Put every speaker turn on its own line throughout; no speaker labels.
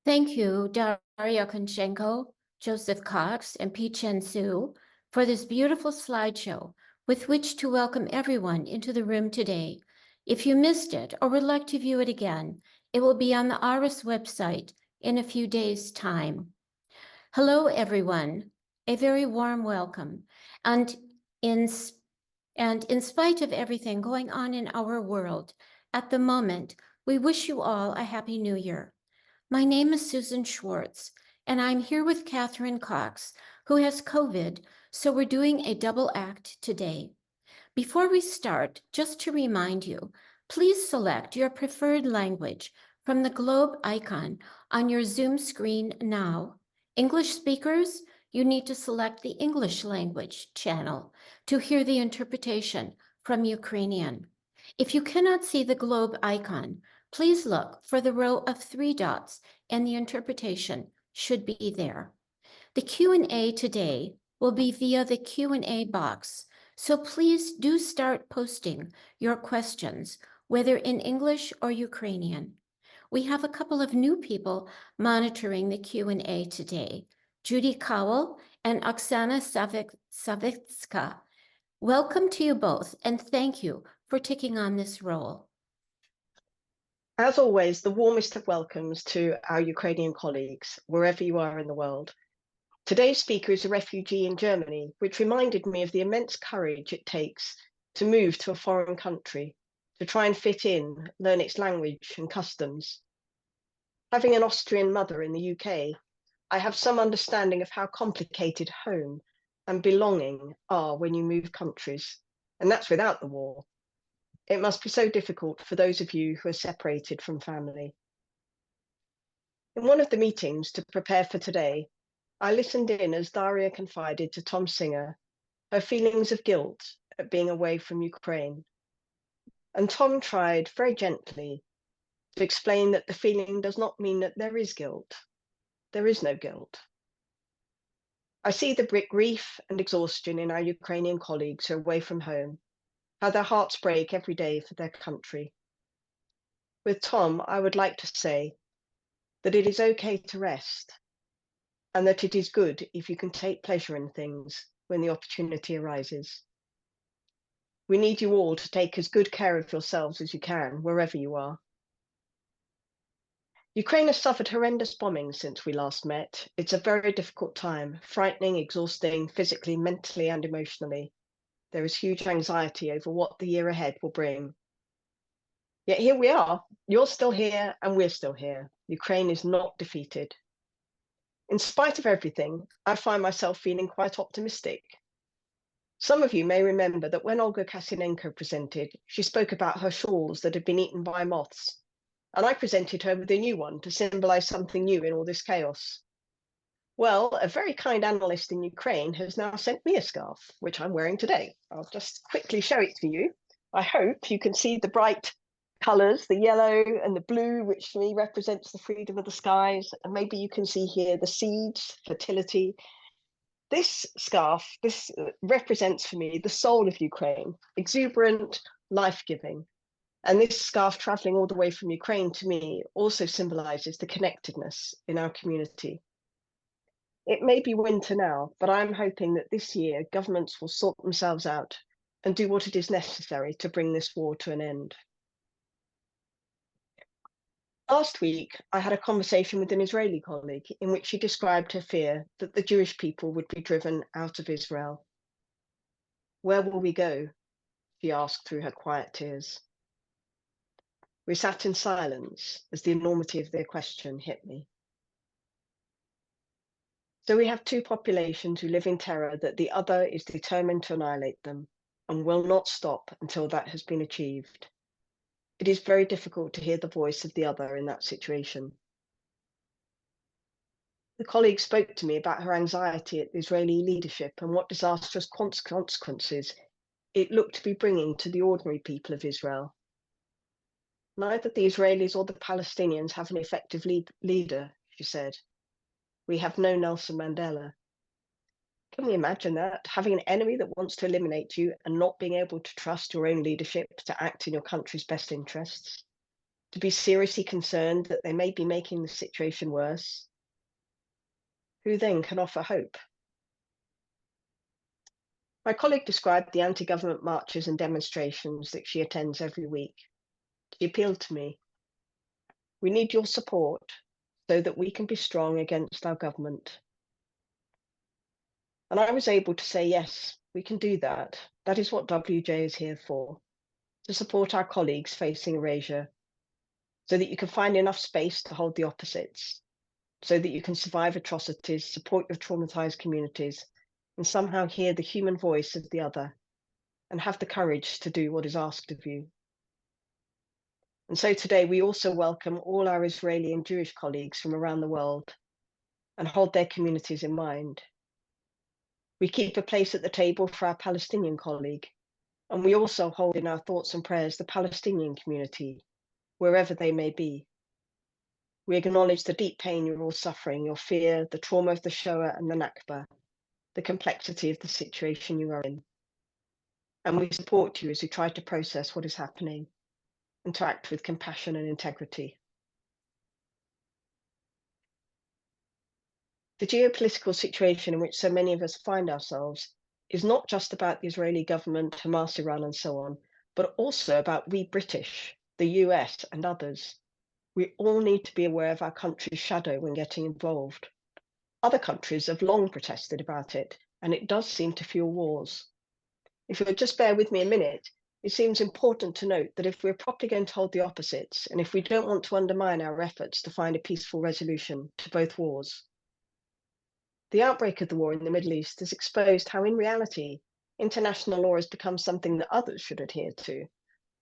Thank you, Daria Kunchenko, Joseph Cox, and Chen Su, for this beautiful slideshow with which to welcome everyone into the room today. If you missed it or would like to view it again, it will be on the ARIS website in a few days' time. Hello, everyone. A very warm welcome. And in spite of everything going on in our world at the moment, we wish you all a Happy New Year. My name is Susan Schwartz, and I'm here with Catherine Cox, who has COVID, so we're doing a double act today. Before we start, just to remind you, please select your preferred language from the globe icon on your Zoom screen now. English speakers, you need to select the English language channel to hear the interpretation from Ukrainian. If you cannot see the globe icon, please look for the row of 3 dots and the interpretation should be there. The Q&A today will be via the Q&A box, so please do start posting your questions, whether in English or Ukrainian. We have a couple of new people monitoring the Q&A today, Judy Cowell and Oksana Savitska. Welcome to you both, and thank you for taking on this role.
As always, the warmest of welcomes to our Ukrainian colleagues, wherever you are in the world. Today's speaker is a refugee in Germany, which reminded me of the immense courage it takes to move to a foreign country, to try and fit in, learn its language and customs. Having an Austrian mother in the UK, I have some understanding of how complicated home and belonging are when you move countries, and that's without the war. It must be so difficult for those of you who are separated from family. In one of the meetings to prepare for today, I listened in as Daria confided to Tom Singer her feelings of guilt at being away from Ukraine. And Tom tried very gently to explain that the feeling does not mean that there is guilt. There is no guilt. I see the grief and exhaustion in our Ukrainian colleagues who are away from home, how their hearts break every day for their country. With Tom, I would like to say that it is okay to rest, and that it is good if you can take pleasure in things when the opportunity arises. We need you all to take as good care of yourselves as you can, wherever you are. Ukraine has suffered horrendous bombing since we last met. It's a very difficult time, frightening, exhausting, physically, mentally, and emotionally. There is huge anxiety over what the year ahead will bring. Yet here we are. You're still here, and we're still here. Ukraine is not defeated. In spite of everything, I find myself feeling quite optimistic. Some of you may remember that when Olga Kasinenko presented, she spoke about her shawls that had been eaten by moths, and I presented her with a new one to symbolize something new in all this chaos. Well, a very kind analyst in Ukraine has now sent me a scarf, which I'm wearing today. I'll just quickly show it to you. I hope you can see the bright colours, the yellow and the blue, which for me represents the freedom of the skies. And maybe you can see here the seeds, fertility. This scarf, this represents for me the soul of Ukraine, exuberant, life-giving. And this scarf travelling all the way from Ukraine to me also symbolises the connectedness in our community. It may be winter now, but I'm hoping that this year governments will sort themselves out and do what it is necessary to bring this war to an end. Last week, I had a conversation with an Israeli colleague in which she described her fear that the Jewish people would be driven out of Israel. Where will we go? She asked through her quiet tears. We sat in silence as the enormity of their question hit me. So we have two populations who live in terror that the other is determined to annihilate them and will not stop until that has been achieved. It is very difficult to hear the voice of the other in that situation. The colleague spoke to me about her anxiety at the Israeli leadership and what disastrous consequences it looked to be bringing to the ordinary people of Israel. Neither the Israelis or the Palestinians have an effective leader, she said. We have no Nelson Mandela. Can we imagine that? Having an enemy that wants to eliminate you and not being able to trust your own leadership to act in your country's best interests? to be seriously concerned that they may be making the situation worse, who then can offer hope? My colleague described the anti-government marches and demonstrations that she attends every week. She appealed to me. We need your support so that we can be strong against our government. And I was able to say, yes, we can do that. That is what WJ is here for, to support our colleagues facing erasure, so that you can find enough space to hold the opposites, so that you can survive atrocities, support your traumatized communities, and somehow hear the human voice of the other, and have the courage to do what is asked of you. And so today we also welcome all our Israeli and Jewish colleagues from around the world and hold their communities in mind. We keep a place at the table for our Palestinian colleague, and we also hold in our thoughts and prayers the Palestinian community, wherever they may be. We acknowledge the deep pain you're all suffering, your fear, the trauma of the Shoah and the Nakba, the complexity of the situation you are in. And we support you as you try to process what is happening and to act with compassion and integrity. The geopolitical situation in which so many of us find ourselves is not just about the Israeli government, Hamas, Iran, and so on, but also about we British, the US, and others. We all need to be aware of our country's shadow when getting involved. Other countries have long protested about it, and it does seem to fuel wars. If you'll just bear with me a minute, it seems important to note that if we're properly going to hold the opposites, and if we don't want to undermine our efforts to find a peaceful resolution to both wars, the outbreak of the war in the Middle East has exposed how, in reality, international law has become something that others should adhere to,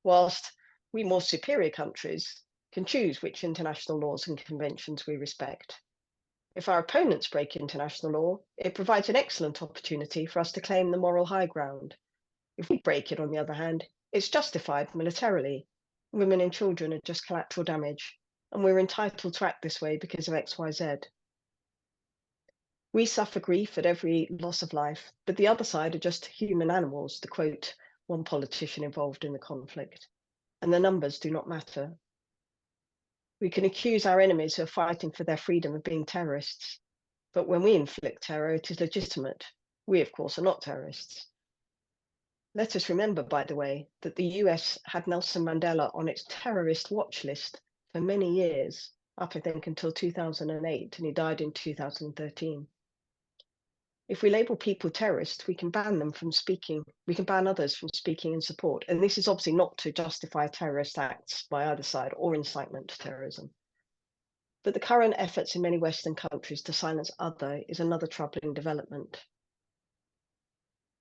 whilst we more superior countries can choose which international laws and conventions we respect. If our opponents break international law, it provides an excellent opportunity for us to claim the moral high ground. If we break it, on the other hand, it's justified militarily. Women and children are just collateral damage, and we're entitled to act this way because of XYZ. We suffer grief at every loss of life, but the other side are just human animals, to quote one politician involved in the conflict, and the numbers do not matter. We can accuse our enemies who are fighting for their freedom of being terrorists, but when we inflict terror, it is legitimate. We, of course, are not terrorists. Let us remember, by the way, that the US had Nelson Mandela on its terrorist watch list for many years, up, I think, until 2008, and he died in 2013. If we label people terrorists, we can ban them from speaking. We can ban others from speaking in support. And this is obviously not to justify terrorist acts by either side or incitement to terrorism. But the current efforts in many Western countries to silence other is another troubling development.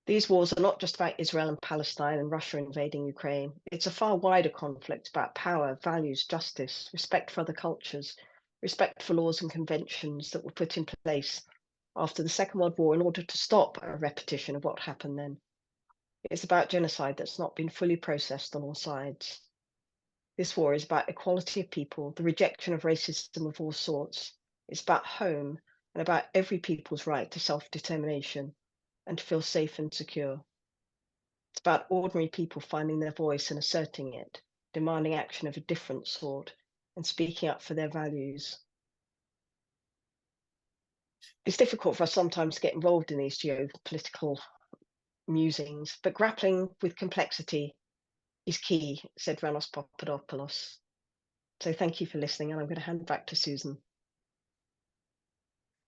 These wars are not just about Israel and Palestine and Russia invading Ukraine. It's a far wider conflict about power, values, justice, respect for other cultures, respect for laws and conventions that were put in place after the Second World War in order to stop a repetition of what happened then. It's about genocide that's not been fully processed on all sides. This war is about equality of people, the rejection of racism of all sorts. It's about home and about every people's right to self-determination and to feel safe and secure. It's about ordinary people finding their voice and asserting it, demanding action of a different sort, and speaking up for their values. It's difficult for us sometimes to get involved in these geopolitical musings, but grappling with complexity is key, said Ranos Papadopoulos. So thank you for listening, and I'm going to hand back to Susan.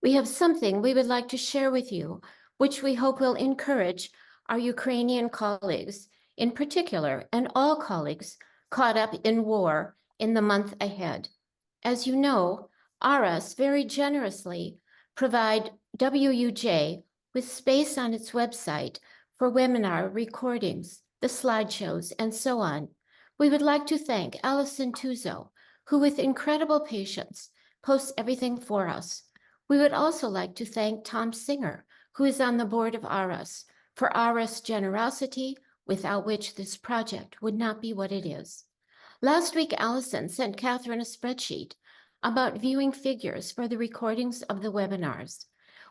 We have something we would like to share with you, which we hope will encourage our Ukrainian colleagues, in particular, and all colleagues caught up in war in the month ahead. As you know, ARAS very generously provide WUJ with space on its website for webinar recordings, the slideshows, and so on. We would like to thank Alison Tuzo, who with incredible patience posts everything for us. We would also like to thank Tom Singer, who is on the board of ARAS, for ARAS' generosity, without which this project would not be what it is. Last week, Allison sent Catherine a spreadsheet about viewing figures for the recordings of the webinars.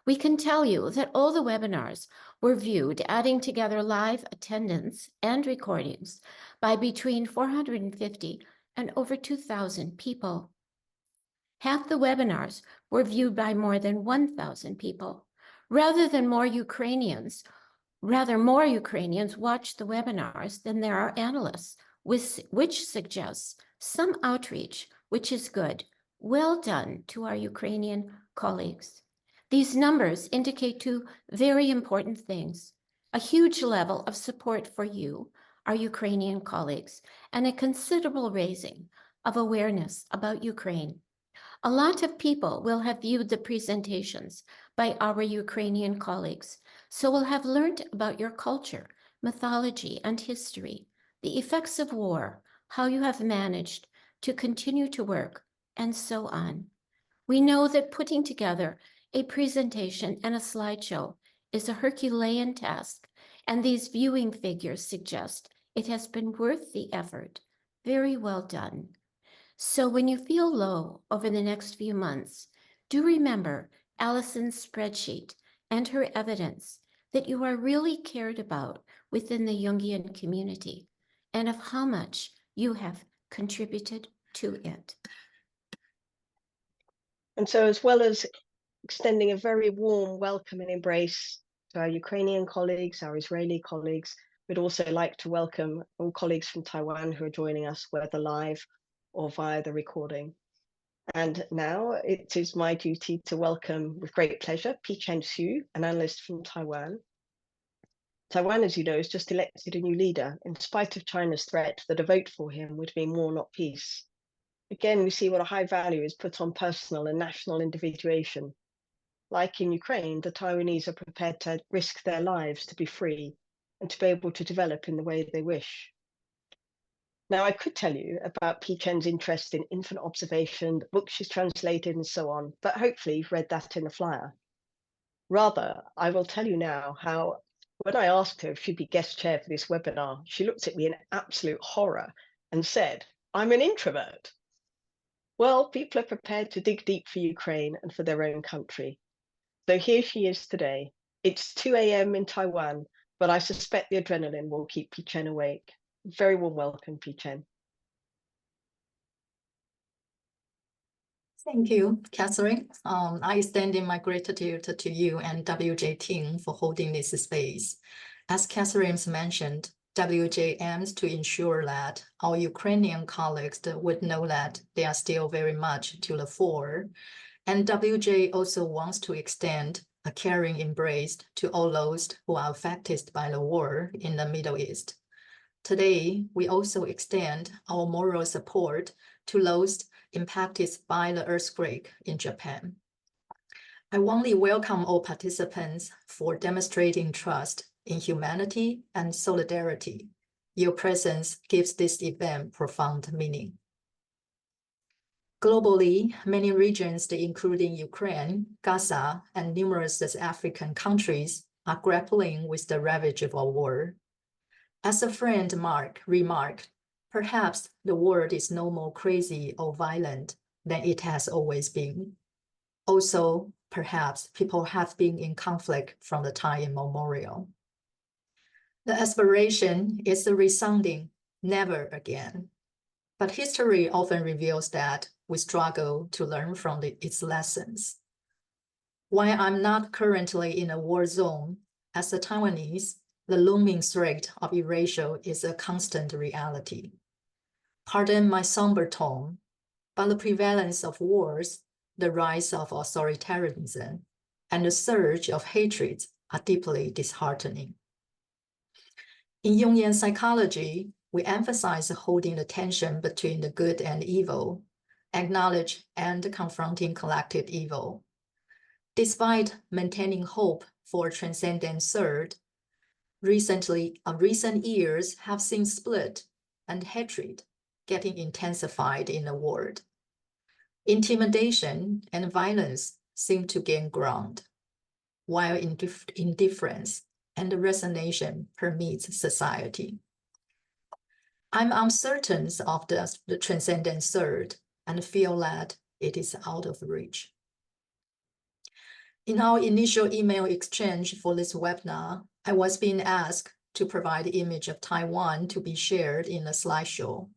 We can tell you that all the webinars were viewed, adding together live attendance and recordings, by between 450 and over 2,000 people. Half the webinars were viewed by more than 1,000 people. More Ukrainians watch the webinars than there are analysts, which suggests some outreach, which is good. Well done to our Ukrainian colleagues. These numbers indicate two very important things: a huge level of support for you, our Ukrainian colleagues, and a considerable raising of awareness about Ukraine. A lot of people will have viewed the presentations by our Ukrainian colleagues, so will have learned about your culture, mythology, and history, the effects of war, how you have managed to continue to work, and so on. We know that putting together a presentation and a slideshow is a Herculean task, and these viewing figures suggest it has been worth the effort. Very well done. So when you feel low over the next few months, do remember Allison's spreadsheet and her evidence that you are really cared about within the Jungian community and of how much you have contributed to it.
And so, as well as extending a very warm welcome and embrace to our Ukrainian colleagues, our Israeli colleagues, we'd also like to welcome all colleagues from Taiwan who are joining us, whether live or via the recording. And now it is my duty to welcome with great pleasure Pichen Xu, an analyst from Taiwan. Taiwan, as you know, has just elected a new leader in spite of China's threat that a vote for him would mean war, not peace. Again, we see what a high value is put on personal and national individuation. Like in Ukraine, the Taiwanese are prepared to risk their lives to be free and to be able to develop in the way they wish. Now, I could tell you about Pichen's interest in infant observation, the book she's translated, and so on, but hopefully you've read that in the flyer. Rather, I will tell you now how, when I asked her if she'd be guest chair for this webinar, she looked at me in absolute horror and said, "I'm an introvert." Well, people are prepared to dig deep for Ukraine and for their own country. So here she is today. It's 2 a.m. in Taiwan, but I suspect the adrenaline will keep Pichen awake. Very warm welcome, Pichen.
Thank you, Catherine. I extend my gratitude to you and WJ team for holding this space. As Catherine mentioned, WJ aims to ensure that our Ukrainian colleagues would know that they are still very much to the fore. And WJ also wants to extend a caring embrace to all those who are affected by the war in the Middle East. Today, we also extend our moral support to those impacted by the earthquake in Japan. I warmly welcome all participants for demonstrating trust in humanity and solidarity. Your presence gives this event profound meaning. Globally, many regions, including Ukraine, Gaza, and numerous African countries, are grappling with the ravage of a war. As a friend Mark remarked, perhaps the world is no more crazy or violent than it has always been. Also, perhaps people have been in conflict from the time immemorial. The aspiration is the resounding never again. But history often reveals that we struggle to learn from its lessons. While I'm not currently in a war zone, as a Taiwanese, the looming threat of erasure is a constant reality. Pardon my somber tone, but the prevalence of wars, the rise of authoritarianism, and the surge of hatred are deeply disheartening. In Jungian psychology, we emphasize holding the tension between the good and evil, acknowledge and confronting collective evil. Despite maintaining hope for a transcendent third, recent years have seen split and hatred getting intensified in the world. Intimidation and violence seem to gain ground, while indifference and resignation permeates society. I'm uncertain of the transcendent third and feel that it is out of reach. In our initial email exchange for this webinar, I was being asked to provide the image of Taiwan to be shared in a slideshow.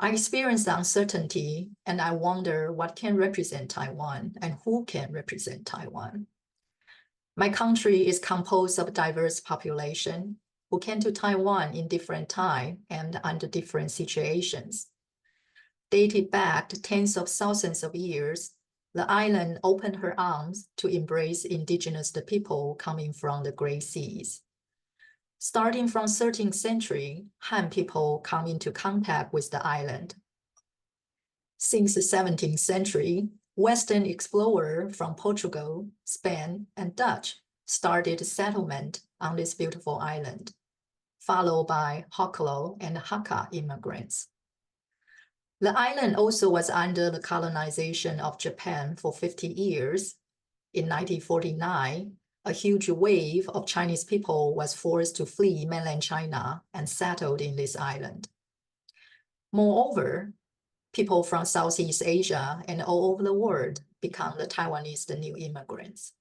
I experience uncertainty and I wonder what can represent Taiwan and who can represent Taiwan. My country is composed of a diverse population who came to Taiwan in different time and under different situations. Dated back to tens of thousands of years, the island opened her arms to embrace indigenous people coming from the Great Seas. Starting from 13th century, Han people come into contact with the island. Since the 17th century, Western explorers from Portugal, Spain, and Dutch started settlement on this beautiful island, followed by Hokklo and Hakka immigrants. The island also was under the colonization of Japan for 50 years. In 1949, a huge wave of Chinese people was forced to flee mainland China and settled in this island. Moreover, people from Southeast Asia and all over the world become the Taiwanese new immigrants.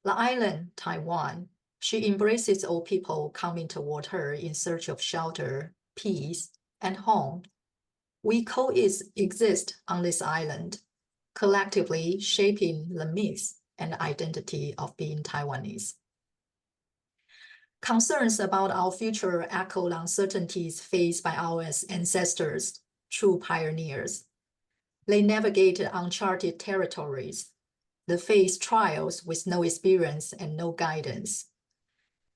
The island, Taiwan, she embraces all people coming toward her in search of shelter, peace, and home. We coexist on this island, collectively shaping the myths and identity of being Taiwanese. Concerns about our future echo uncertainties faced by our ancestors, true pioneers. They navigated uncharted territories. They faced trials with no experience and no guidance.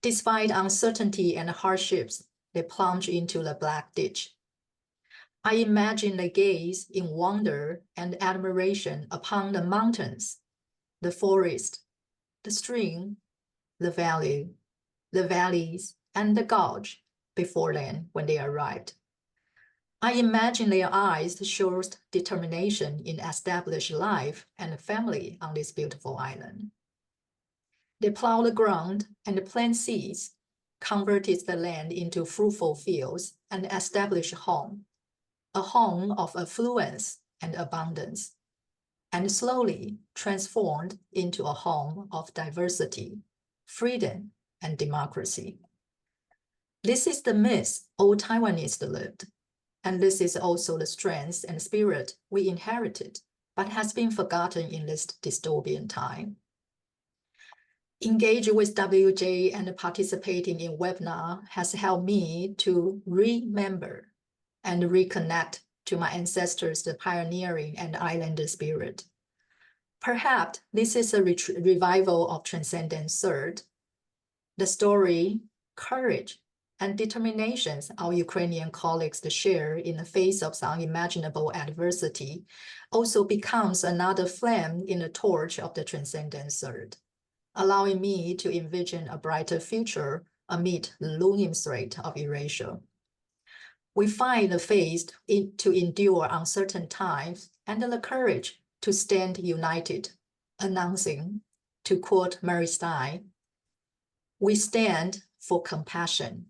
Despite uncertainty and hardships, they plunged into the black ditch. I imagine they gaze in wonder and admiration upon the mountains, the forest, the stream, the valleys, and the gorge before then when they arrived. I imagine their eyes showed determination in establish life and family on this beautiful island. They plow the ground and plant seeds, converted the land into fruitful fields, and established a home of affluence and abundance, and slowly transformed into a home of diversity, freedom, and democracy. This is the myth all Taiwanese lived, and this is also the strength and spirit we inherited, but has been forgotten in this dystopian time. Engaging with WJ and participating in webinar has helped me to remember and reconnect to my ancestors, the pioneering and islander spirit. Perhaps this is a revival of Transcendent Third. The story, courage, and determinations our Ukrainian colleagues share in the face of unimaginable adversity also becomes another flame in the torch of the Transcendent Third, allowing me to envision a brighter future amid the looming threat of erasure. We find the faith to endure uncertain times and the courage to stand united, announcing, to quote Mary Stein, we stand for compassion,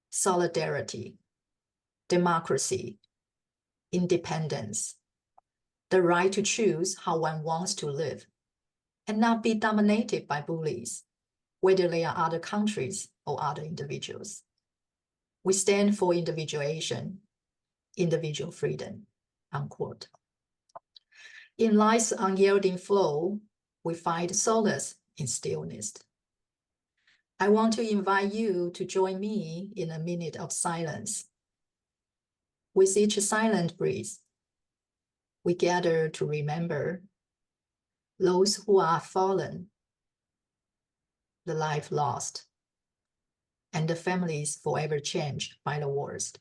solidarity, democracy, independence, the right to choose how one wants to live, and not be dominated by bullies, whether they are other countries or other individuals. We stand for individuation, individual freedom, unquote. In life's unyielding flow, we find solace in stillness. I want to invite you to join me in a minute of silence. With each silent breath, we gather to remember those who are fallen, the life lost, and the families forever changed by the wars.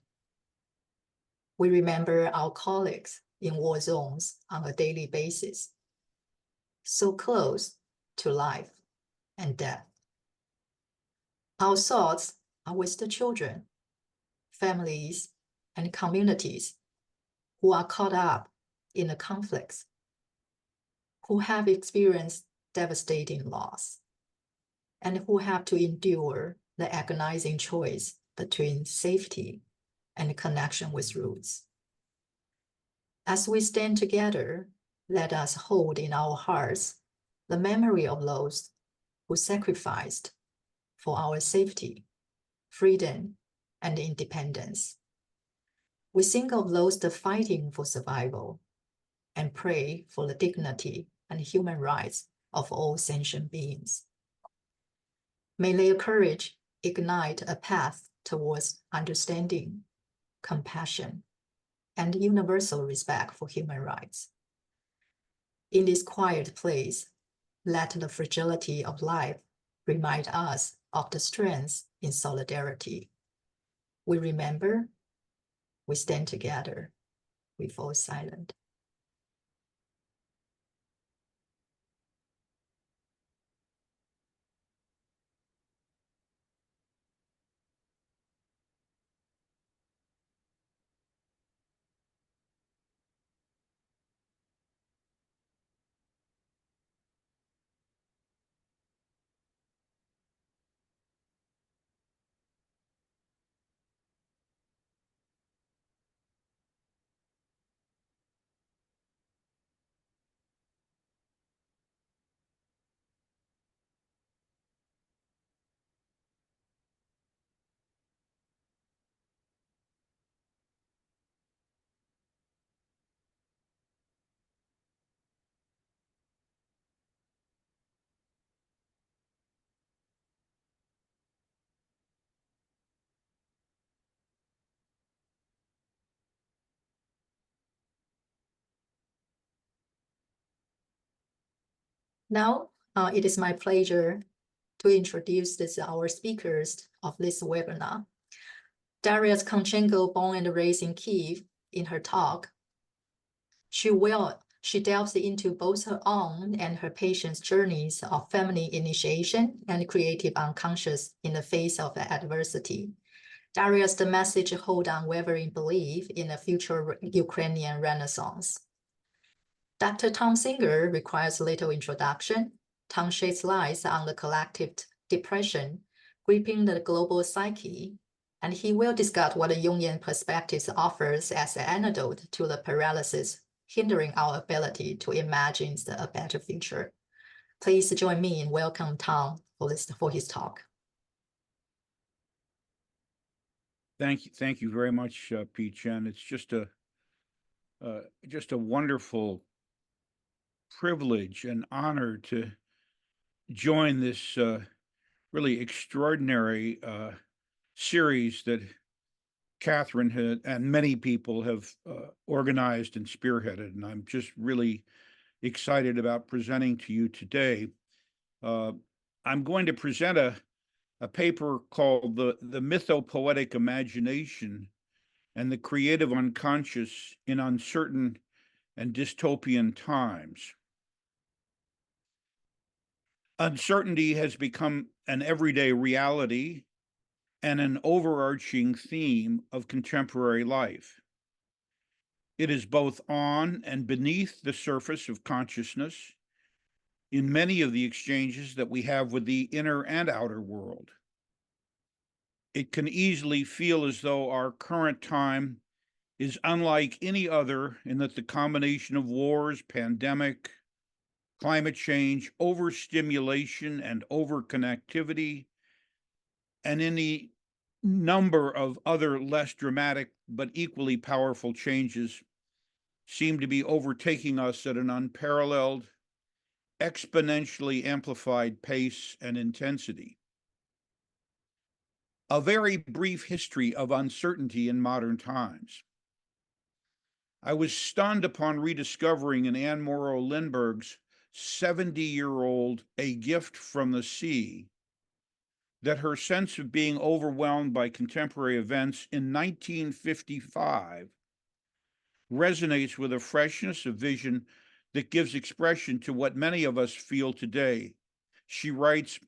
We remember our colleagues in war zones on a daily basis, so close to life and death. Our thoughts are with the children, families, and communities who are caught up in the conflicts, who have experienced devastating loss, and who have to endure the agonizing choice between safety and connection with roots. As we stand together, let us hold in our hearts the memory of those who sacrificed for our safety, freedom, and independence. We think of those fighting for survival and pray for the dignity and human rights of all sentient beings. May their courage ignite a path towards understanding, compassion, and universal respect for human rights. In this quiet place, let the fragility of life remind us of the strength in solidarity. We remember, we stand together, we fall silent. Now, it is my pleasure to introduce our speakers of this webinar. Daria Kunchenko, born and raised in Kyiv. In her talk, she delves into both her own and her patients' journeys of family initiation and creative unconscious in the face of adversity. Daria's message holds unwavering belief in a future Ukrainian Renaissance. Dr. Tom Singer requires little introduction. Tom sheds light on the collective depression gripping the global psyche, and he will discuss what the Jungian perspective offers as an antidote to the paralysis hindering our ability to imagine a better future. Please join me in welcoming Tom for his talk.
Thank you very much, Pete Chen. It's just a wonderful privilege and honor to join this really extraordinary series that Catherine and many people have organized and spearheaded, and I'm just really excited about presenting to you today. I'm going to present a paper called the Mythopoetic Imagination and the Creative Unconscious in Uncertain and Dystopian Times. Uncertainty has become an everyday reality and an overarching theme of contemporary life. It is both on and beneath the surface of consciousness in many of the exchanges that we have with the inner and outer world. It can easily feel as though our current time is unlike any other in that the combination of wars, pandemic, climate change, overstimulation, and overconnectivity, and any number of other less dramatic but equally powerful changes seem to be overtaking us at an unparalleled, exponentially amplified pace and intensity. A very brief history of uncertainty in modern times. I was stunned upon rediscovering in Anne Morrow Lindbergh's 70-year-old A Gift from the Sea that her sense of being overwhelmed by contemporary events in 1955 resonates with a freshness of vision that gives expression to what many of us feel today. She writes,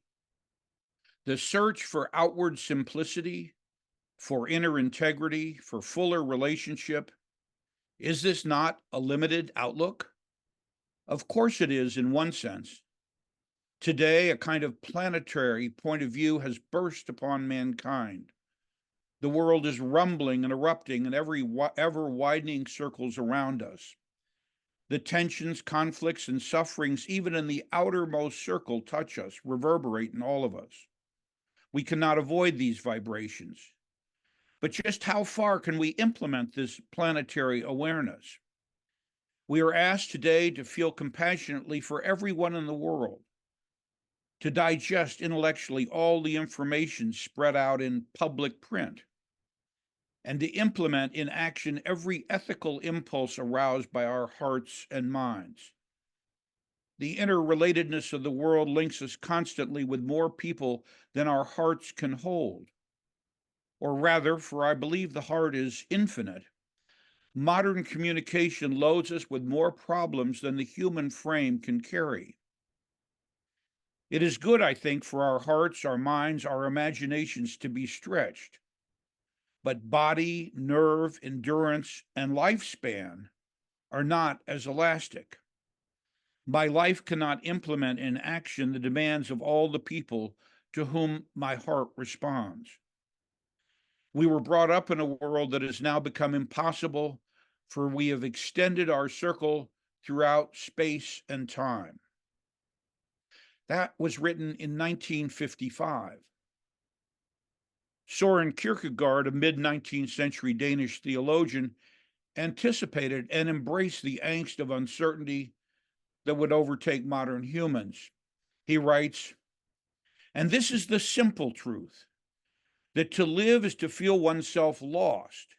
"The search for outward simplicity, for inner integrity, for fuller relationship, is this not a limited outlook? Of course it is in one sense. Today, a kind of planetary point of view has burst upon mankind. The world is rumbling and erupting in ever-widening circles around us. The tensions, conflicts, and sufferings, even in the outermost circle, touch us, reverberate in all of us. We cannot avoid these vibrations. But just how far can we implement this planetary awareness? We are asked today to feel compassionately for everyone in the world, to digest intellectually all the information spread out in public print, and to implement in action every ethical impulse aroused by our hearts and minds. The interrelatedness of the world links us constantly with more people than our hearts can hold. Or rather, for I believe the heart is infinite, modern communication loads us with more problems than the human frame can carry. It is good, I think, for our hearts, our minds, our imaginations to be stretched. But body, nerve, endurance, and lifespan are not as elastic. My life cannot implement in action the demands of all the people to whom my heart responds. We were brought up in a world that has now become impossible, for we have extended our circle throughout space and time. That was written in 1955. Søren Kierkegaard, a mid-19th century Danish theologian, anticipated and embraced the angst of uncertainty that would overtake modern humans. He writes, "And this is the simple truth, that to live is to feel oneself lost.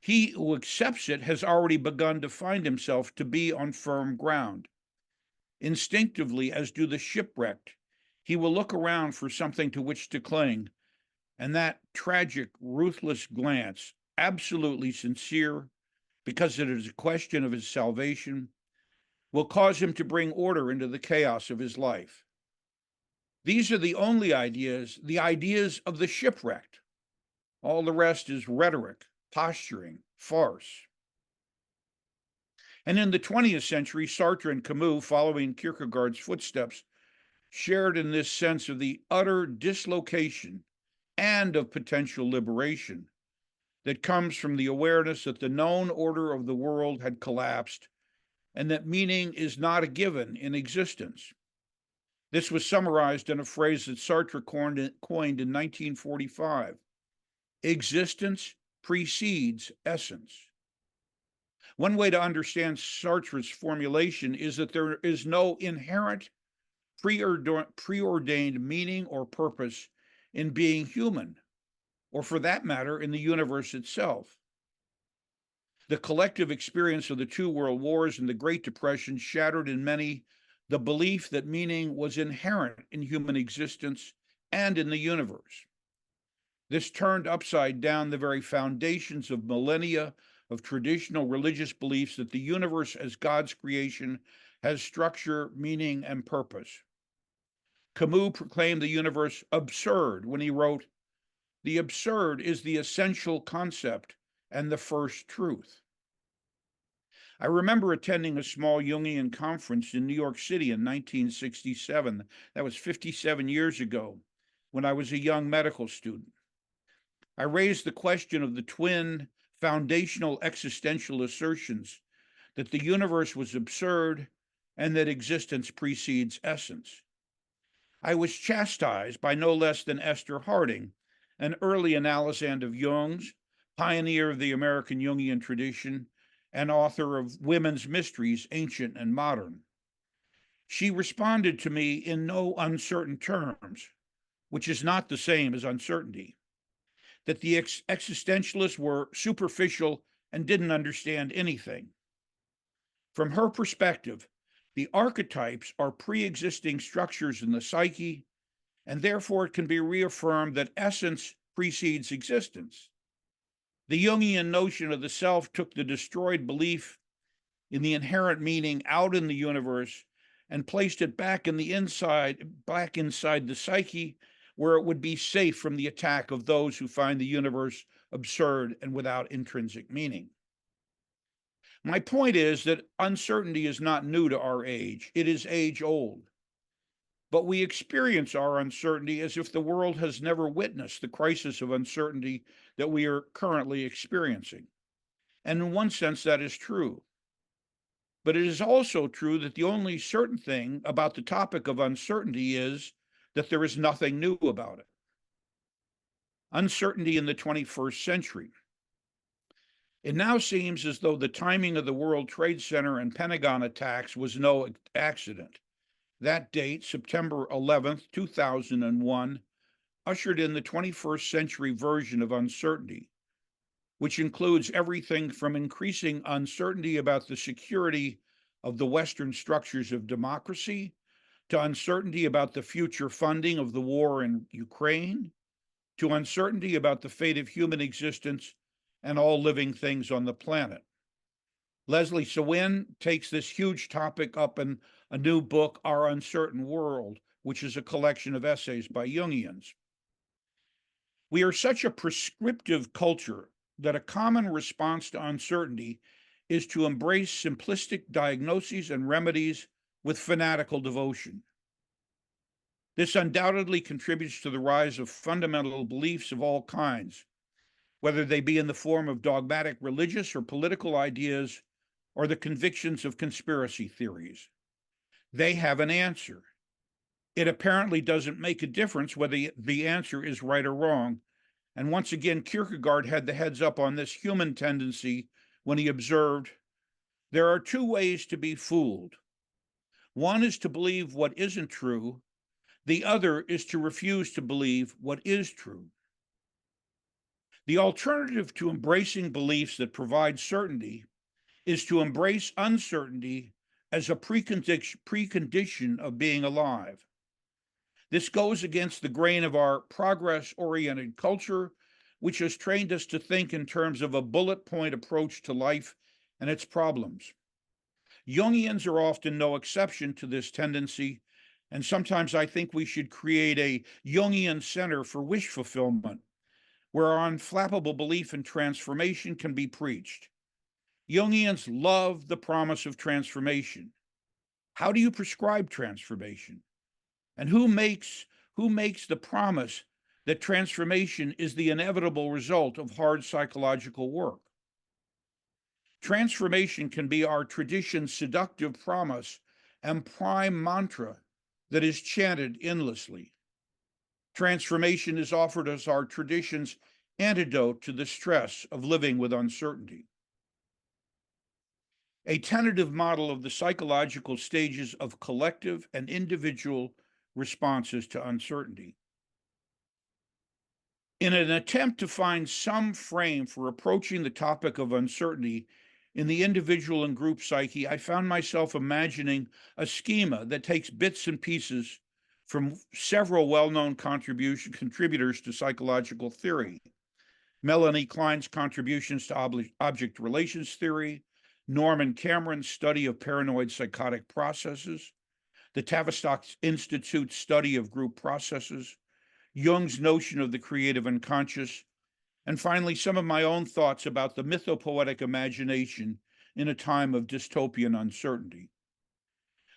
He who accepts it has already begun to find himself to be on firm ground. Instinctively, as do the shipwrecked, he will look around for something to which to cling, and that tragic, ruthless glance, absolutely sincere, because it is a question of his salvation, will cause him to bring order into the chaos of his life. These are the only ideas, the ideas of the shipwrecked. All the rest is rhetoric, posturing, farce." And in the 20th century, Sartre and Camus, following Kierkegaard's footsteps, shared in this sense of the utter dislocation and of potential liberation that comes from the awareness that the known order of the world had collapsed and that meaning is not a given in existence. This was summarized in a phrase that Sartre coined in 1945. Existence precedes essence. One way to understand Sartre's formulation is that there is no inherent preordained meaning or purpose in being human, or for that matter, in the universe itself. The collective experience of the two world wars and the Great Depression shattered in many the belief that meaning was inherent in human existence and in the universe. This turned upside down the very foundations of millennia of traditional religious beliefs that the universe as God's creation has structure, meaning, and purpose. Camus proclaimed the universe absurd when he wrote, "The absurd is the essential concept and the first truth." I remember attending a small Jungian conference in New York City in 1967. That was 57 years ago, when I was a young medical student. I raised the question of the twin foundational existential assertions that the universe was absurd and that existence precedes essence. I was chastised by no less than Esther Harding, an early analysand of Jung's, pioneer of the American Jungian tradition, and author of Women's Mysteries, Ancient and Modern. She responded to me in no uncertain terms, which is not the same as uncertainty, that the existentialists were superficial and didn't understand anything. From her perspective, the archetypes are pre-existing structures in the psyche, and therefore it can be reaffirmed that essence precedes existence. The Jungian notion of the self took the destroyed belief in the inherent meaning out in the universe and placed it back inside the psyche, where it would be safe from the attack of those who find the universe absurd and without intrinsic meaning. My point is that uncertainty is not new to our age. It is age-old. But we experience our uncertainty as if the world has never witnessed the crisis of uncertainty that we are currently experiencing. And in one sense, that is true. But it is also true that the only certain thing about the topic of uncertainty is that there is nothing new about it. Uncertainty in the 21st century. It now seems as though the timing of the World Trade Center and Pentagon attacks was no accident. That date, September 11th, 2001, ushered in the 21st century version of uncertainty, which includes everything from increasing uncertainty about the security of the Western structures of democracy to uncertainty about the future funding of the war in Ukraine, to uncertainty about the fate of human existence and all living things on the planet. Leslie Sewin takes this huge topic up in a new book, Our Uncertain World, which is a collection of essays by Jungians. We are such a prescriptive culture that a common response to uncertainty is to embrace simplistic diagnoses and remedies with fanatical devotion. This undoubtedly contributes to the rise of fundamental beliefs of all kinds, whether they be in the form of dogmatic religious or political ideas or the convictions of conspiracy theories. They have an answer. It apparently doesn't make a difference whether the answer is right or wrong. And once again, Kierkegaard had the heads up on this human tendency when he observed, there are two ways to be fooled. One is to believe what isn't true. The other is to refuse to believe what is true. The alternative to embracing beliefs that provide certainty is to embrace uncertainty as a precondition of being alive. This goes against the grain of our progress-oriented culture, which has trained us to think in terms of a bullet point approach to life and its problems. Jungians are often no exception to this tendency, and sometimes I think we should create a Jungian center for wish fulfillment, where our unflappable belief in transformation can be preached. Jungians love the promise of transformation. How do you prescribe transformation? And who makes the promise that transformation is the inevitable result of hard psychological work? Transformation can be our tradition's seductive promise and prime mantra that is chanted endlessly. Transformation is offered as our tradition's antidote to the stress of living with uncertainty. A tentative model of the psychological stages of collective and individual responses to uncertainty. In an attempt to find some frame for approaching the topic of uncertainty in the individual and group psyche, I found myself imagining a schema that takes bits and pieces from several well-known contributors to psychological theory. Melanie Klein's contributions to object relations theory, Norman Cameron's study of paranoid psychotic processes, the Tavistock Institute's study of group processes, Jung's notion of the creative unconscious, and finally, some of my own thoughts about the mythopoetic imagination in a time of dystopian uncertainty.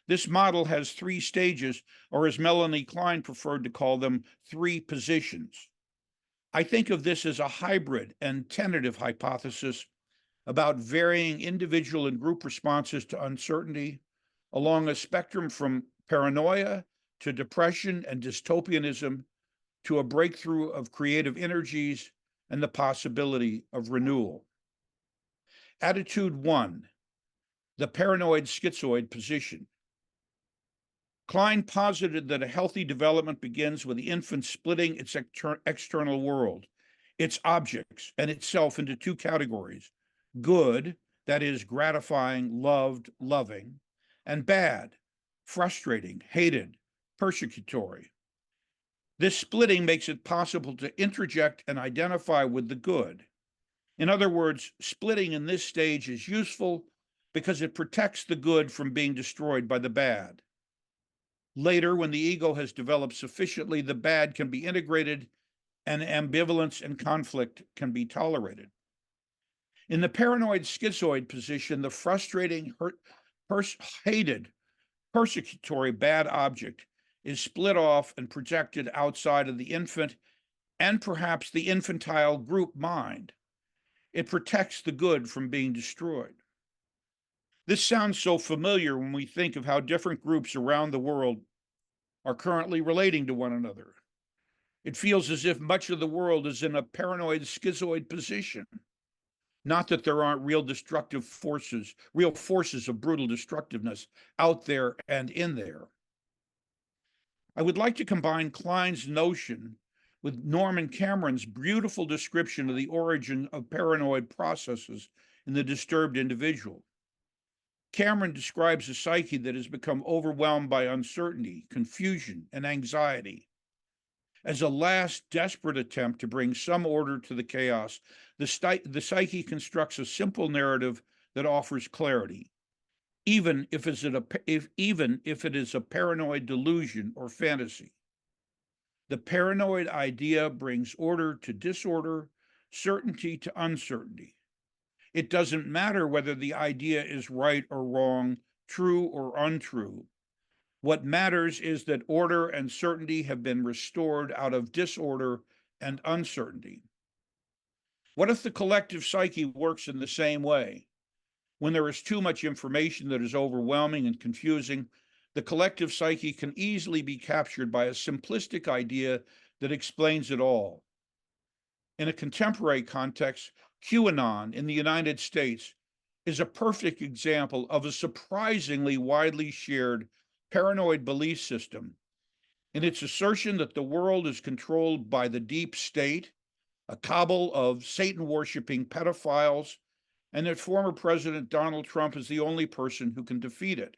This model has three stages, or as Melanie Klein preferred to call them, three positions. I think of this as a hybrid and tentative hypothesis about varying individual and group responses to uncertainty along a spectrum from paranoia to depression and dystopianism to a breakthrough of creative energies and the possibility of renewal. Attitude 1, the paranoid schizoid position. Klein posited that a healthy development begins with the infant splitting its external world, its objects, and itself into two categories: good, that is, gratifying, loved, loving, and bad, frustrating, hated, persecutory. This splitting makes it possible to interject and identify with the good. In other words, splitting in this stage is useful because it protects the good from being destroyed by the bad. Later, when the ego has developed sufficiently, the bad can be integrated and ambivalence and conflict can be tolerated. In the paranoid schizoid position, the frustrating, hated, persecutory bad object is split off and projected outside of the infant and perhaps the infantile group mind. It protects the good from being destroyed. This sounds so familiar when we think of how different groups around the world are currently relating to one another. It feels as if much of the world is in a paranoid schizoid position. Not that there aren't real destructive forces, real forces of brutal destructiveness out there and in there. I would like to combine Klein's notion with Norman Cameron's beautiful description of the origin of paranoid processes in the disturbed individual. Cameron describes a psyche that has become overwhelmed by uncertainty, confusion, and anxiety. As a last desperate attempt to bring some order to the chaos, the psyche constructs a simple narrative that offers clarity, even if it is a paranoid delusion or fantasy. The paranoid idea brings order to disorder, certainty to uncertainty. It doesn't matter whether the idea is right or wrong, true or untrue. What matters is that order and certainty have been restored out of disorder and uncertainty. What if the collective psyche works in the same way? When there is too much information that is overwhelming and confusing, the collective psyche can easily be captured by a simplistic idea that explains it all. In a contemporary context, QAnon in the United States is a perfect example of a surprisingly widely shared paranoid belief system in its assertion that the world is controlled by the deep state, a cabal of Satan-worshiping pedophiles, and that former President Donald Trump is the only person who can defeat it.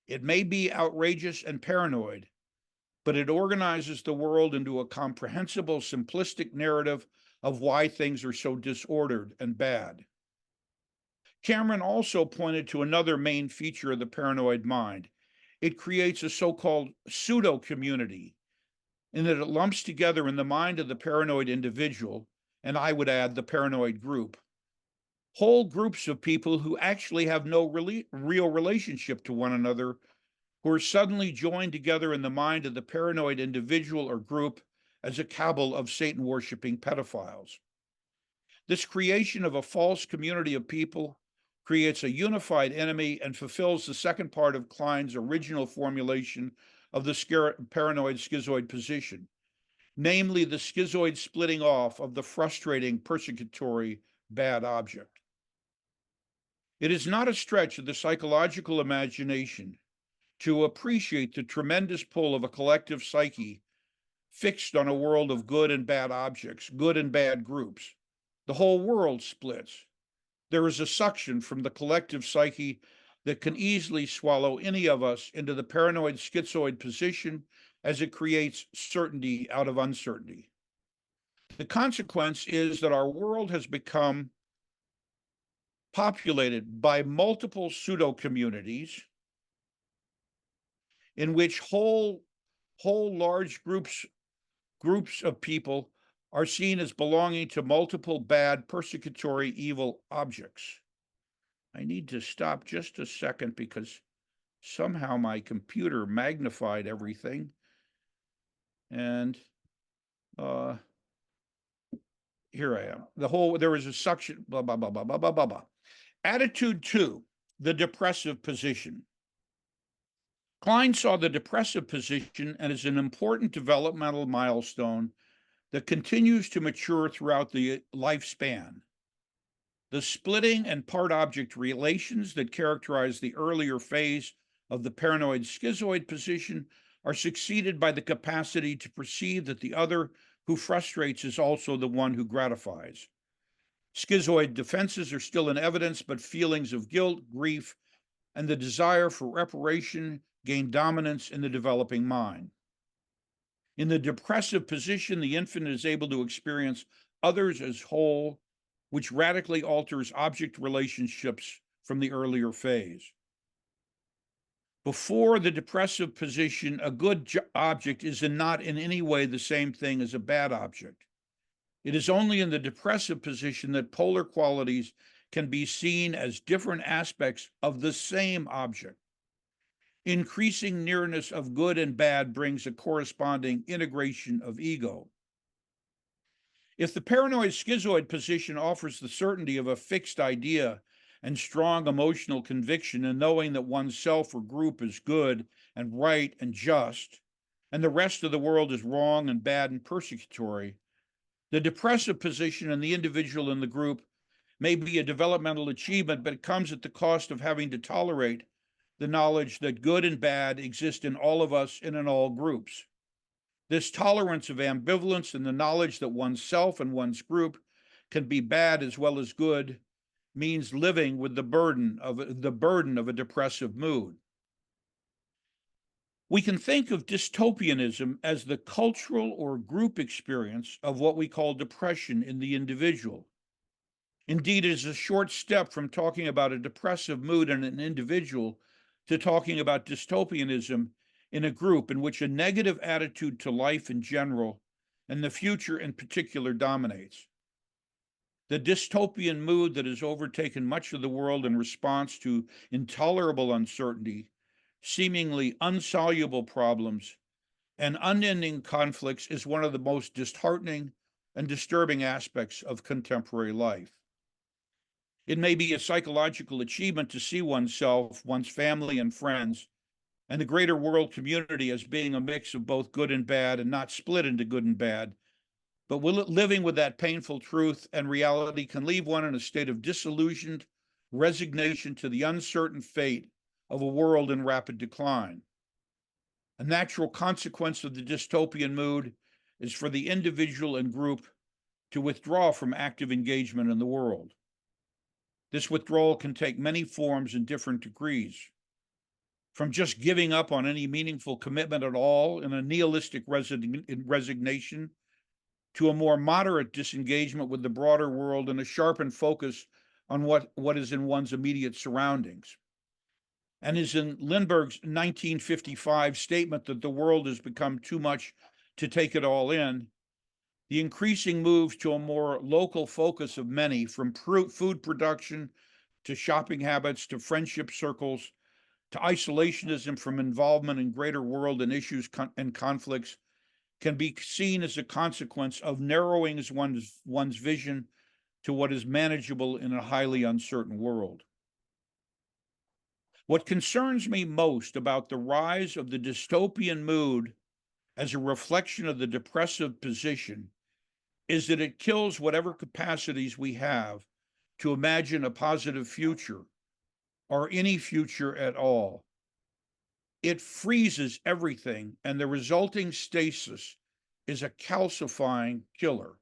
It may be outrageous and paranoid, but it organizes the world into a comprehensible, simplistic narrative of why things are so disordered and bad. Cameron also pointed to another main feature of the paranoid mind. It creates a so-called pseudo-community, in that it lumps together in the mind of the paranoid individual, and I would add the paranoid group, whole groups of people who actually have no real relationship to one another, who are suddenly joined together in the mind of the paranoid individual or group as a cabal of Satan-worshiping pedophiles. This creation of a false community of people creates a unified enemy and fulfills the second part of Klein's original formulation of the paranoid schizoid position, namely the schizoid splitting off of the frustrating, persecutory bad object. It is not a stretch of the psychological imagination to appreciate the tremendous pull of a collective psyche fixed on a world of good and bad objects, good and bad groups. The whole world splits. There is a suction from the collective psyche that can easily swallow any of us into the paranoid schizoid position as it creates certainty out of uncertainty. The consequence is that our world has become populated by multiple pseudo-communities in which whole large groups of people are seen as belonging to multiple bad, persecutory, evil objects. I need to stop just a second because somehow my computer magnified everything. And here I am. There is a suction, blah, blah, blah, blah, blah, blah, blah, blah. Attitude 2, the depressive position. Klein saw the depressive position as an important developmental milestone that continues to mature throughout the lifespan. The splitting and part-object relations that characterize the earlier phase of the paranoid schizoid position are succeeded by the capacity to perceive that the other who frustrates is also the one who gratifies. Schizoid defenses are still in evidence, but feelings of guilt, grief, and the desire for reparation gain dominance in the developing mind. In the depressive position, the infant is able to experience others as whole, which radically alters object relationships from the earlier phase. Before the depressive position, a good object is not in any way the same thing as a bad object. It is only in the depressive position that polar qualities can be seen as different aspects of the same object. Increasing nearness of good and bad brings a corresponding integration of ego. If the paranoid schizoid position offers the certainty of a fixed idea and strong emotional conviction in knowing that oneself or group is good and right and just, and the rest of the world is wrong and bad and persecutory, the depressive position in the individual and the group may be a developmental achievement, but it comes at the cost of having to tolerate the knowledge that good and bad exist in all of us and in all groups. This tolerance of ambivalence and the knowledge that oneself and one's group can be bad as well as good means living with the burden of a depressive mood. We can think of dystopianism as the cultural or group experience of what we call depression in the individual. Indeed, it is a short step from talking about a depressive mood in an individual to talking about dystopianism in a group in which a negative attitude to life in general and the future in particular dominates. The dystopian mood that has overtaken much of the world in response to intolerable uncertainty, seemingly insoluble problems, and unending conflicts is one of the most disheartening and disturbing aspects of contemporary life. It may be a psychological achievement to see oneself, one's family and friends, and the greater world community as being a mix of both good and bad and not split into good and bad. But living with that painful truth and reality can leave one in a state of disillusioned resignation to the uncertain fate of a world in rapid decline. A natural consequence of the dystopian mood is for the individual and group to withdraw from active engagement in the world. This withdrawal can take many forms in different degrees, from just giving up on any meaningful commitment at all in a nihilistic resignation to a more moderate disengagement with the broader world and a sharpened focus on what is in one's immediate surroundings. And as in Lindbergh's 1955 statement that the world has become too much to take it all in, the increasing move to a more local focus of many, from food production to shopping habits to friendship circles to isolationism from involvement in greater world and issues and conflicts, can be seen as a consequence of narrowing one's vision to what is manageable in a highly uncertain world. What concerns me most about the rise of the dystopian mood as a reflection of the depressive position is that it kills whatever capacities we have to imagine a positive future or any future at all. It freezes everything, and the resulting stasis is a calcifying killer.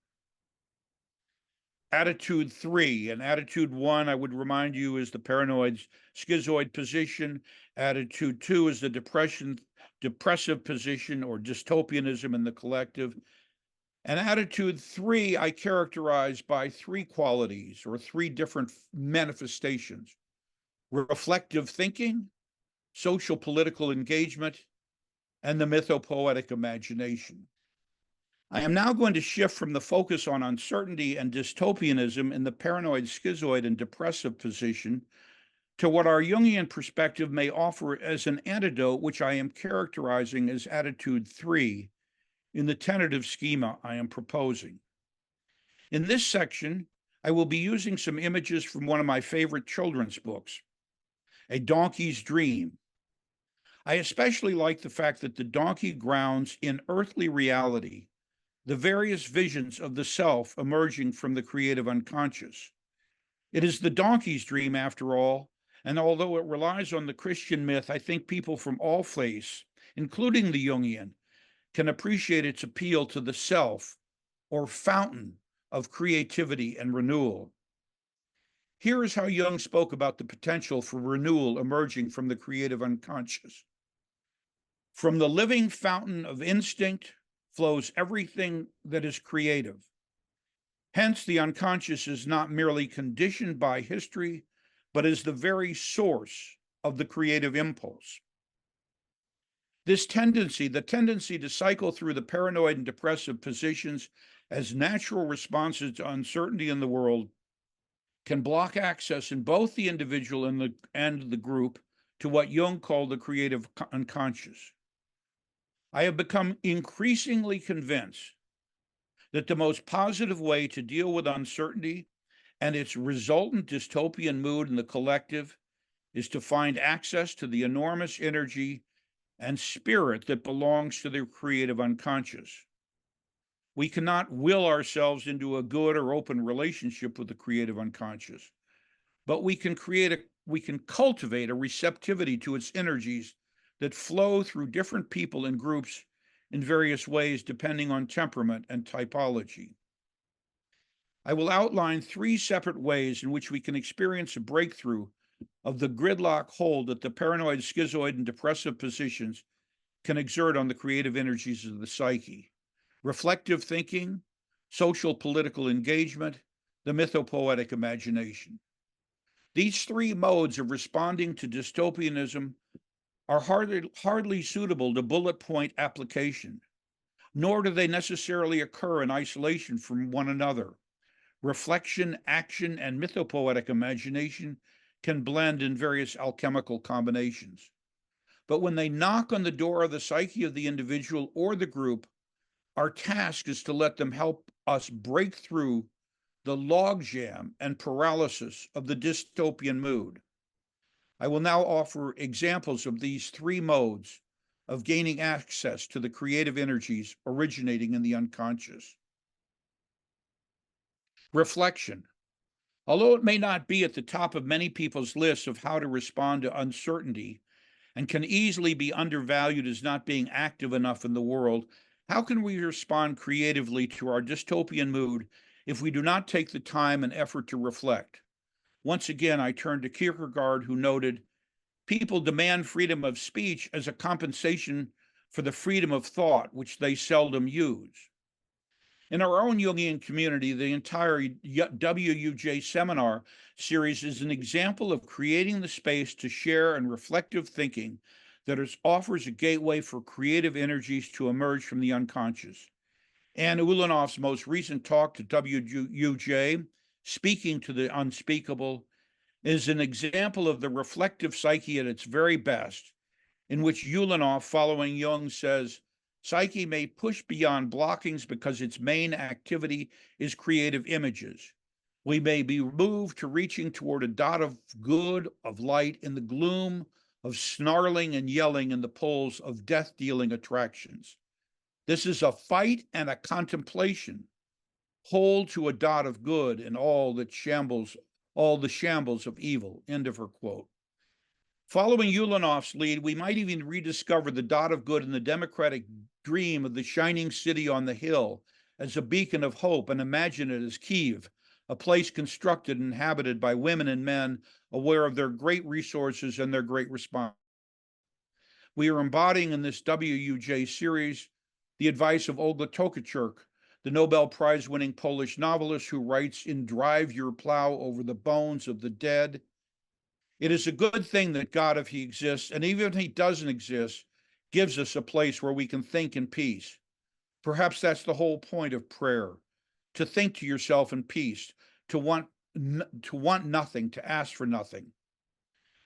Attitude 3 and attitude 1, I would remind you, is the paranoid schizoid position. Attitude 2 is the depressive position or dystopianism in the collective. And attitude 3, I characterize by 3 qualities or 3 different manifestations: reflective thinking, social political engagement, and the mythopoetic imagination. I am now going to shift from the focus on uncertainty and dystopianism in the paranoid schizoid and depressive position to what our Jungian perspective may offer as an antidote, which I am characterizing as attitude 3 in the tentative schema I am proposing. In this section, I will be using some images from one of my favorite children's books, A Donkey's Dream. I especially like the fact that the donkey grounds in earthly reality the various visions of the self emerging from the creative unconscious. It is the donkey's dream, after all, and although it relies on the Christian myth, I think people from all faiths, including the Jungian, can appreciate its appeal to the self, or fountain of creativity and renewal. Here is how Jung spoke about the potential for renewal emerging from the creative unconscious. From the living fountain of instinct flows everything that is creative. Hence, the unconscious is not merely conditioned by history, but is the very source of the creative impulse. This tendency, the tendency to cycle through the paranoid and depressive positions as natural responses to uncertainty in the world, can block access in both the individual and the group to what Jung called the creative unconscious. I have become increasingly convinced that the most positive way to deal with uncertainty and its resultant dystopian mood in the collective is to find access to the enormous energy and spirit that belongs to their creative unconscious. We cannot will ourselves into a good or open relationship with the creative unconscious, but we can cultivate a receptivity to its energies that flow through different people and groups in various ways depending on temperament and typology. I will outline 3 separate ways in which we can experience a breakthrough of the gridlock hold that the paranoid, schizoid, and depressive positions can exert on the creative energies of the psyche: reflective thinking, social political engagement, the mythopoetic imagination. These 3 modes of responding to dystopianism are hardly suitable to bullet point application, nor do they necessarily occur in isolation from one another. Reflection, action, and mythopoetic imagination can blend in various alchemical combinations. But when they knock on the door of the psyche of the individual or the group, our task is to let them help us break through the logjam and paralysis of the dystopian mood. I will now offer examples of these 3 modes of gaining access to the creative energies originating in the unconscious. Reflection. Although it may not be at the top of many people's lists of how to respond to uncertainty and can easily be undervalued as not being active enough in the world, how can we respond creatively to our dystopian mood if we do not take the time and effort to reflect? Once again, I turn to Kierkegaard, who noted, "People demand freedom of speech as a compensation for the freedom of thought, which they seldom use." In our own Jungian community, the entire WUJ seminar series is an example of creating the space to share and reflective thinking that offers a gateway for creative energies to emerge from the unconscious. Anne Ulanoff's most recent talk to WUJ, Speaking to the Unspeakable, is an example of the reflective psyche at its very best, in which Ulanoff, following Jung, says, "Psyche may push beyond blockings because its main activity is creative images. We may be moved to reaching toward a dot of good, of light, in the gloom of snarling and yelling in the poles of death-dealing attractions. This is a fight and a contemplation. Hold to a dot of good in all the shambles of evil." End of her quote. Following Ulanoff's lead, we might even rediscover the dot of good in the democratic dream of the shining city on the hill as a beacon of hope, and imagine it as Kiev, a place constructed and inhabited by women and men aware of their great resources and their great response. We are embodying in this WUJ series the advice of Olga Tokarczuk, the Nobel Prize-winning Polish novelist who writes in Drive Your Plow Over the Bones of the Dead, "It is a good thing that God, if he exists, and even if he doesn't exist, gives us a place where we can think in peace. Perhaps that's the whole point of prayer, to think to yourself in peace, to want nothing, to ask for nothing."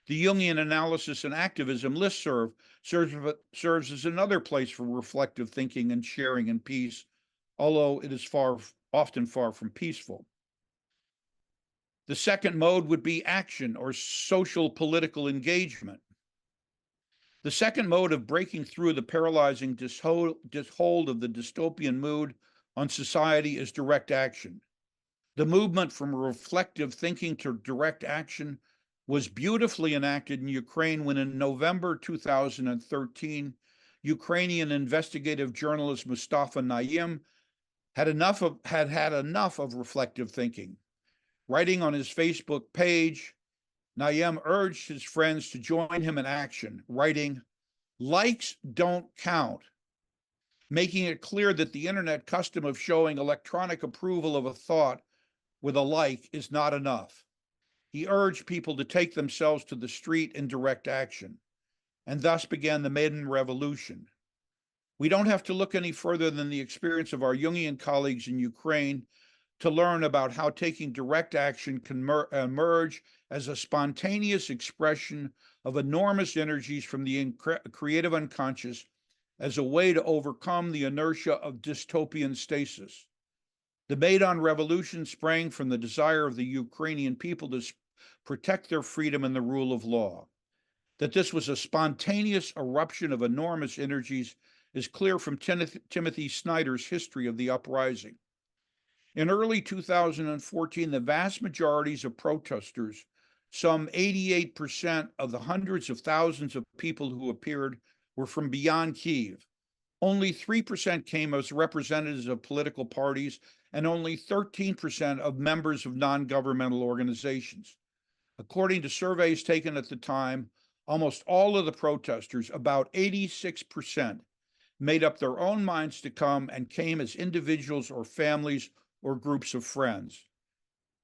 The Jungian analysis and activism listserv serves as another place for reflective thinking and sharing in peace, although it is often far from peaceful. The second mode would be action or social political engagement. The second mode of breaking through the paralyzing hold of the dystopian mood on society is direct action. The movement from reflective thinking to direct action was beautifully enacted in Ukraine when, in November 2013, Ukrainian investigative journalist Mustafa Naim had had enough of reflective thinking. Writing on his Facebook page, Naim urged his friends to join him in action, writing, "Likes don't count," making it clear that the internet custom of showing electronic approval of a thought with a like is not enough. He urged people to take themselves to the street in direct action, and thus began the Maiden Revolution. We don't have to look any further than the experience of our Jungian colleagues in Ukraine to learn about how taking direct action can emerge as a spontaneous expression of enormous energies from the creative unconscious as a way to overcome the inertia of dystopian stasis. The Maidan Revolution sprang from the desire of the Ukrainian people to protect their freedom and the rule of law. That this was a spontaneous eruption of enormous energies is clear from Timothy Snyder's history of the uprising. In early 2014, the vast majorities of protesters, some 88% of the hundreds of thousands of people who appeared, were from beyond Kyiv. Only 3% came as representatives of political parties, and only 13% of members of non-governmental organizations. According to surveys taken at the time, almost all of the protesters, about 86%, made up their own minds to come and came as individuals or families or groups of friends.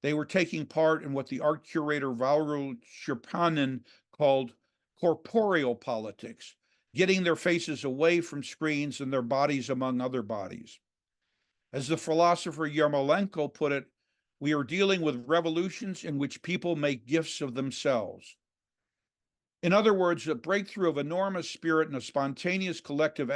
They were taking part in what the art curator Valeril Shirpanin called corporeal politics, getting their faces away from screens and their bodies among other bodies. As the philosopher Yarmolenko put it, we are dealing with revolutions in which people make gifts of themselves. In other words, a breakthrough of enormous spirit and a spontaneous collective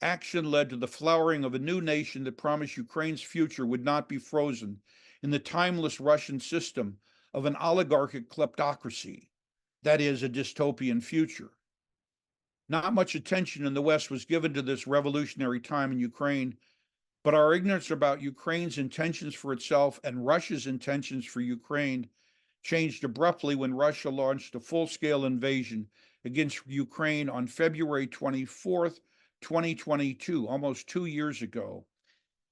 action led to the flowering of a new nation that promised Ukraine's future would not be frozen in the timeless Russian system of an oligarchic kleptocracy, that is, a dystopian future. Not much attention in the West was given to this revolutionary time in Ukraine, but our ignorance about Ukraine's intentions for itself and Russia's intentions for Ukraine changed abruptly when Russia launched a full-scale invasion against Ukraine on February 24th, 2022, almost 2 years ago,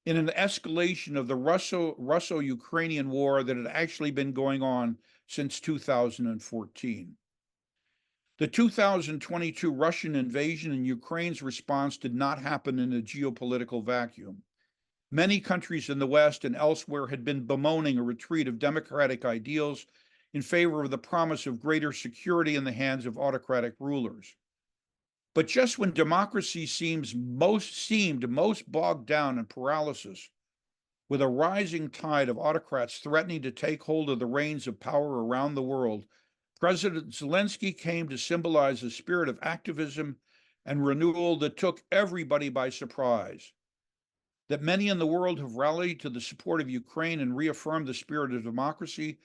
in an escalation of the Russo-Ukrainian war that had actually been going on since 2014. The 2022 Russian invasion and Ukraine's response did not happen in a geopolitical vacuum. Many countries in the West and elsewhere had been bemoaning a retreat of democratic ideals in favor of the promise of greater security in the hands of autocratic rulers. But just when democracy seemed most bogged down in paralysis, with a rising tide of autocrats threatening to take hold of the reins of power around the world, President Zelensky came to symbolize a spirit of activism and renewal that took everybody by surprise. That many in the world have rallied to the support of Ukraine and reaffirmed the spirit of democracy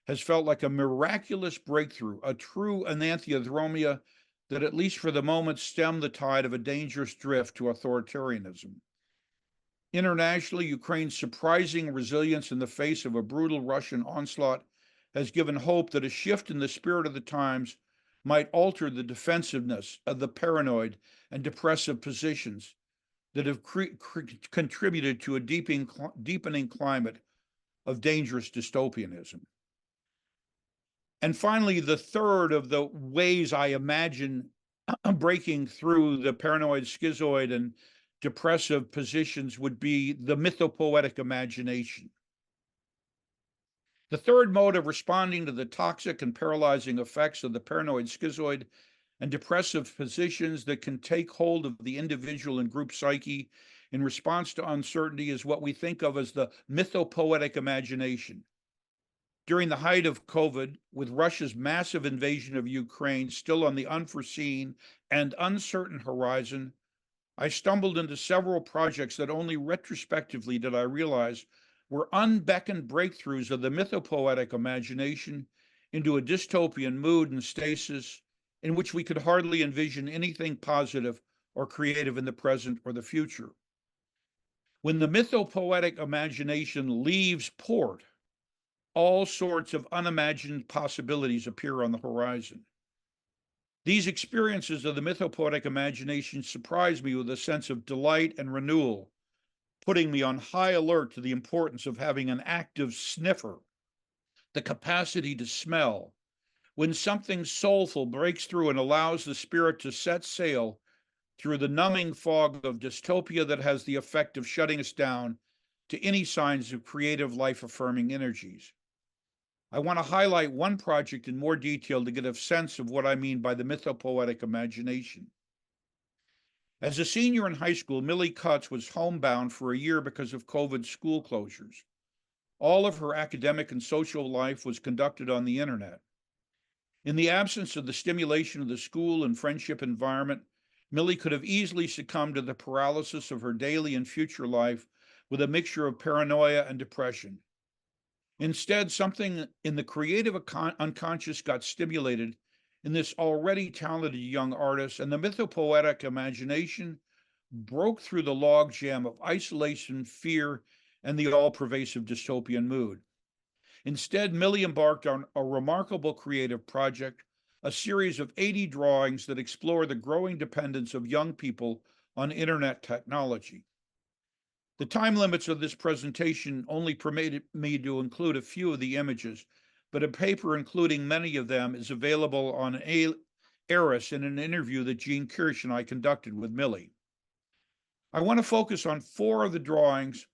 has felt like a miraculous breakthrough, a true enantiothromia that, at least for the moment, stemmed the tide of a dangerous drift to authoritarianism. Internationally, Ukraine's surprising resilience in the face of a brutal Russian onslaught has given hope that a shift in the spirit of the times might alter the defensiveness of the paranoid and depressive positions that have contributed to a deepening climate of dangerous dystopianism. And finally, the third of the ways I imagine breaking through the paranoid, schizoid, and depressive positions would be the mythopoetic imagination. The third mode of responding to the toxic and paralyzing effects of the paranoid, schizoid, and depressive positions that can take hold of the individual and group psyche in response to uncertainty is what we think of as the mythopoetic imagination. During the height of COVID, with Russia's massive invasion of Ukraine still on the unforeseen and uncertain horizon, I stumbled into several projects that only retrospectively did I realize were unbeckoned breakthroughs of the mythopoetic imagination into a dystopian mood and stasis in which we could hardly envision anything positive or creative in the present or the future. When the mythopoetic imagination leaves port, all sorts of unimagined possibilities appear on the horizon. These experiences of the mythopoetic imagination surprise me with a sense of delight and renewal, putting me on high alert to the importance of having an active sniffer, the capacity to smell, when something soulful breaks through and allows the spirit to set sail through the numbing fog of dystopia that has the effect of shutting us down to any signs of creative, life-affirming energies. I want to highlight one project in more detail to get a sense of what I mean by the mythopoetic imagination. As a senior in high school, Millie Cutts was homebound for a year because of COVID school closures. All of her academic and social life was conducted on the internet. In the absence of the stimulation of the school and friendship environment, Millie could have easily succumbed to the paralysis of her daily and future life with a mixture of paranoia and depression. Instead, something in the creative unconscious got stimulated in this already talented young artist, and the mythopoetic imagination broke through the logjam of isolation, fear, and the all-pervasive dystopian mood. Instead, Millie embarked on a remarkable creative project, a series of 80 drawings that explore the growing dependence of young people on internet technology. The time limits of this presentation only permitted me to include a few of the images, but a paper including many of them is available on Eris in an interview that Jean Kirsch and I conducted with Millie. I want to focus on 4 of the drawings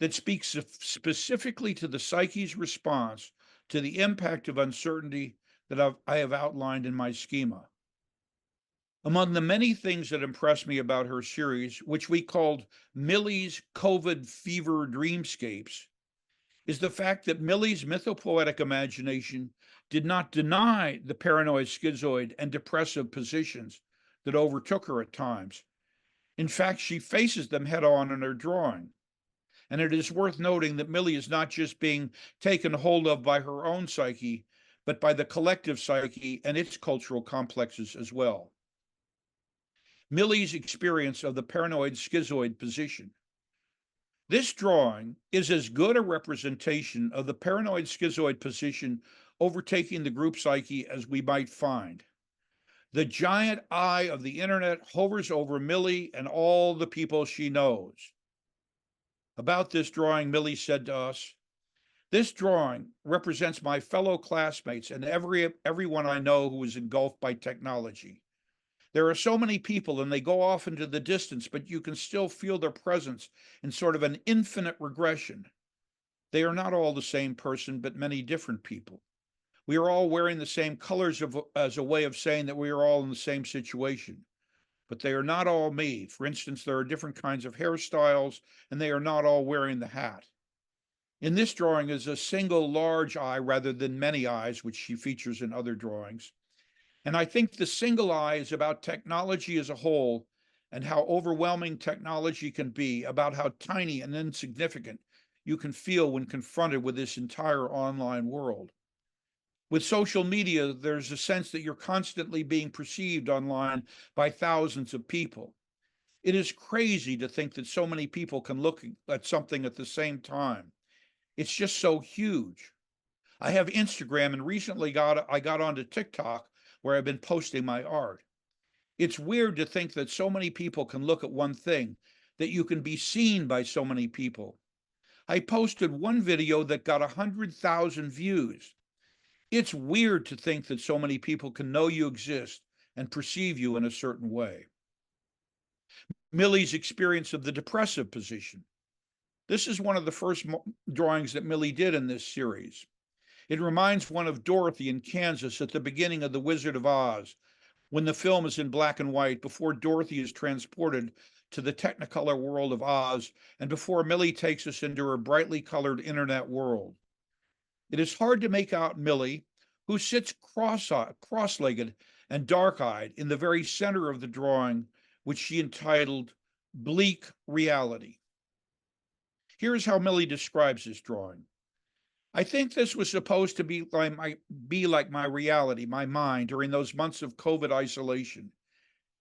that speak specifically to the psyche's response to the impact of uncertainty that I have outlined in my schema. Among the many things that impressed me about her series, which we called Millie's COVID Fever Dreamscapes, is the fact that Millie's mythopoetic imagination did not deny the paranoid, schizoid, and depressive positions that overtook her at times. In fact, she faces them head on in her drawing. And it is worth noting that Millie is not just being taken hold of by her own psyche, but by the collective psyche and its cultural complexes as well. Millie's experience of the paranoid schizoid position. This drawing is as good a representation of the paranoid schizoid position overtaking the group psyche as we might find. The giant eye of the internet hovers over Millie and all the people she knows. About this drawing, Millie said to us, "This drawing represents my fellow classmates and everyone I know who is engulfed by technology. There are so many people and they go off into the distance, but you can still feel their presence in sort of an infinite regression. They are not all the same person, but many different people. We are all wearing the same colors as a way of saying that we are all in the same situation. But they are not all me. For instance, there are different kinds of hairstyles, and they are not all wearing the hat. In this drawing is a single large eye rather than many eyes, which she features in other drawings. And I think the single eye is about technology as a whole and how overwhelming technology can be, about how tiny and insignificant you can feel when confronted with this entire online world. With social media, there's a sense that you're constantly being perceived online by thousands of people. It is crazy to think that so many people can look at something at the same time. It's just so huge. I have Instagram, and recently I got onto TikTok, where I've been posting my art. It's weird to think that so many people can look at one thing, that you can be seen by so many people. I posted one video that got 100,000 views. It's weird to think that so many people can know you exist and perceive you in a certain way. Millie's experience of the depressive position. This is one of the first drawings that Millie did in this series. It reminds one of Dorothy in Kansas at the beginning of The Wizard of Oz, when the film is in black and white, before Dorothy is transported to the Technicolor world of Oz, and before Millie takes us into her brightly colored internet world. It is hard to make out Millie, who sits cross-legged and dark-eyed in the very center of the drawing, which she entitled Bleak Reality. Here's how Millie describes this drawing. I think this was supposed to be like my reality, my mind, during those months of COVID isolation.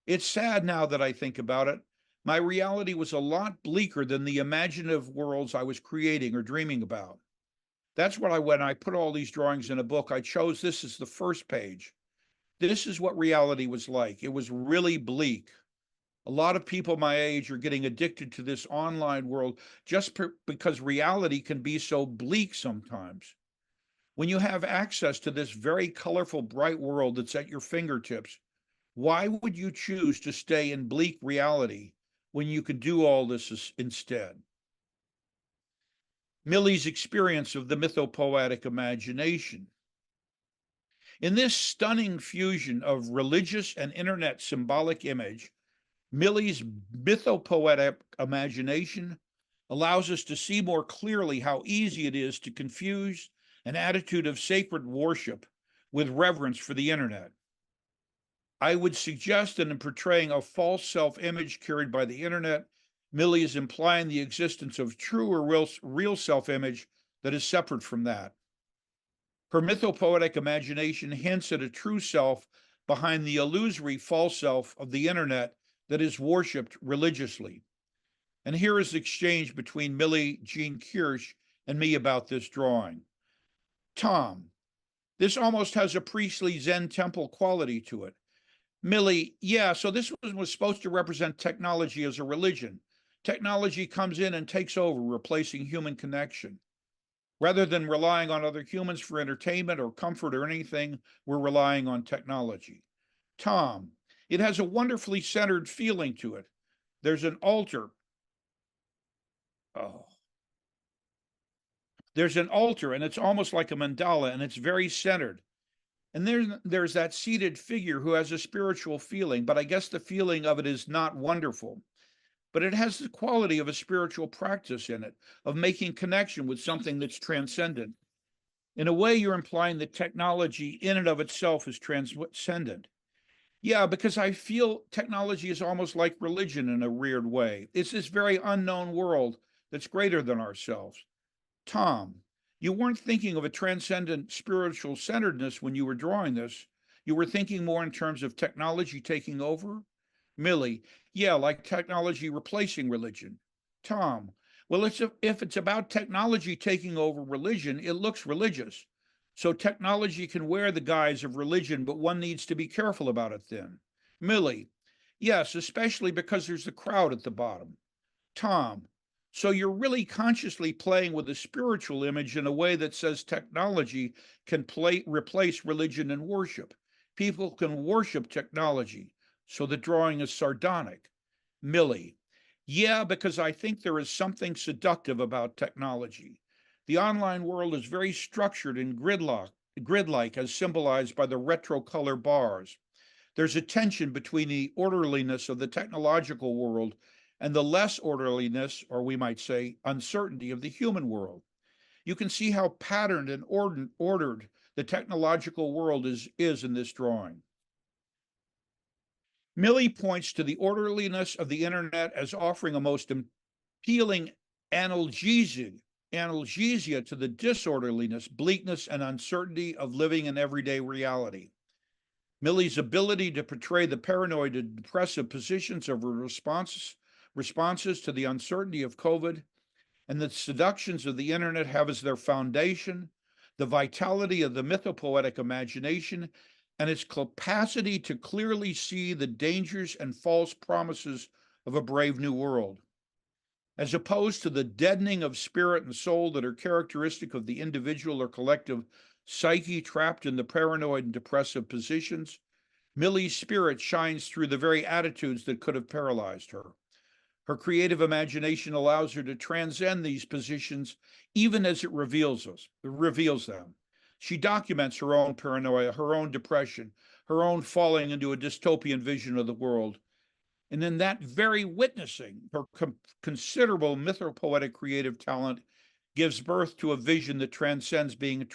It's sad now that I think about it. My reality was a lot bleaker than the imaginative worlds I was creating or dreaming about. That's what when I put all these drawings in a book, I chose this as the first page. This is what reality was like. It was really bleak. A lot of people my age are getting addicted to this online world just because reality can be so bleak sometimes. When you have access to this very colorful, bright world that's at your fingertips, why would you choose to stay in bleak reality when you could do all this instead? Millie's experience of the mythopoetic imagination. In this stunning fusion of religious and internet symbolic image, Millie's mythopoetic imagination allows us to see more clearly how easy it is to confuse an attitude of sacred worship with reverence for the internet. I would suggest that in portraying a false self-image carried by the internet, Millie is implying the existence of true or real self-image that is separate from that. Her mythopoetic imagination hints at a true self behind the illusory false self of the internet that is worshipped religiously. And here is the exchange between Millie Jean Kirsch and me about this drawing. Tom, this almost has a priestly Zen temple quality to it. Millie, yeah, so this was supposed to represent technology as a religion. Technology comes in and takes over, replacing human connection. Rather than relying on other humans for entertainment or comfort or anything, we're relying on technology. Tom, it has a wonderfully centered feeling to it. There's an altar. Oh. There's an altar, and it's almost like a mandala, and it's very centered. And there's that seated figure who has a spiritual feeling, but I guess the feeling of it is not wonderful. But it has the quality of a spiritual practice in it, of making connection with something that's transcendent. In a way, you're implying that technology in and of itself is transcendent. Yeah, because I feel technology is almost like religion in a weird way. It's this very unknown world that's greater than ourselves. Tom, you weren't thinking of a transcendent spiritual centeredness when you were drawing this. You were thinking more in terms of technology taking over? Millie, yeah, like technology replacing religion. Tom, well, if it's about technology taking over religion, it looks religious. So technology can wear the guise of religion, but one needs to be careful about it then. Millie, yes, especially because there's the crowd at the bottom. Tom, so you're really consciously playing with a spiritual image in a way that says technology can replace religion and worship. People can worship technology. So the drawing is sardonic. Millie, yeah, because I think there is something seductive about technology. The online world is very structured and grid-like as symbolized by the retro color bars. There's a tension between the orderliness of the technological world and the less orderliness, or we might say uncertainty, of the human world. You can see how patterned and ordered the technological world is in this drawing. Millie points to the orderliness of the internet as offering a most appealing analgesia to the disorderliness, bleakness, and uncertainty of living in everyday reality. Millie's ability to portray the paranoid and depressive positions of her responses to the uncertainty of COVID and the seductions of the internet have as their foundation the vitality of the mythopoetic imagination and its capacity to clearly see the dangers and false promises of a brave new world. As opposed to the deadening of spirit and soul that are characteristic of the individual or collective psyche trapped in the paranoid and depressive positions, Millie's spirit shines through the very attitudes that could have paralyzed her. Her creative imagination allows her to transcend these positions even as it reveals them. She documents her own paranoia, her own depression, her own falling into a dystopian vision of the world. And in that very witnessing, her considerable mythopoetic creative talent gives birth to a vision that transcends being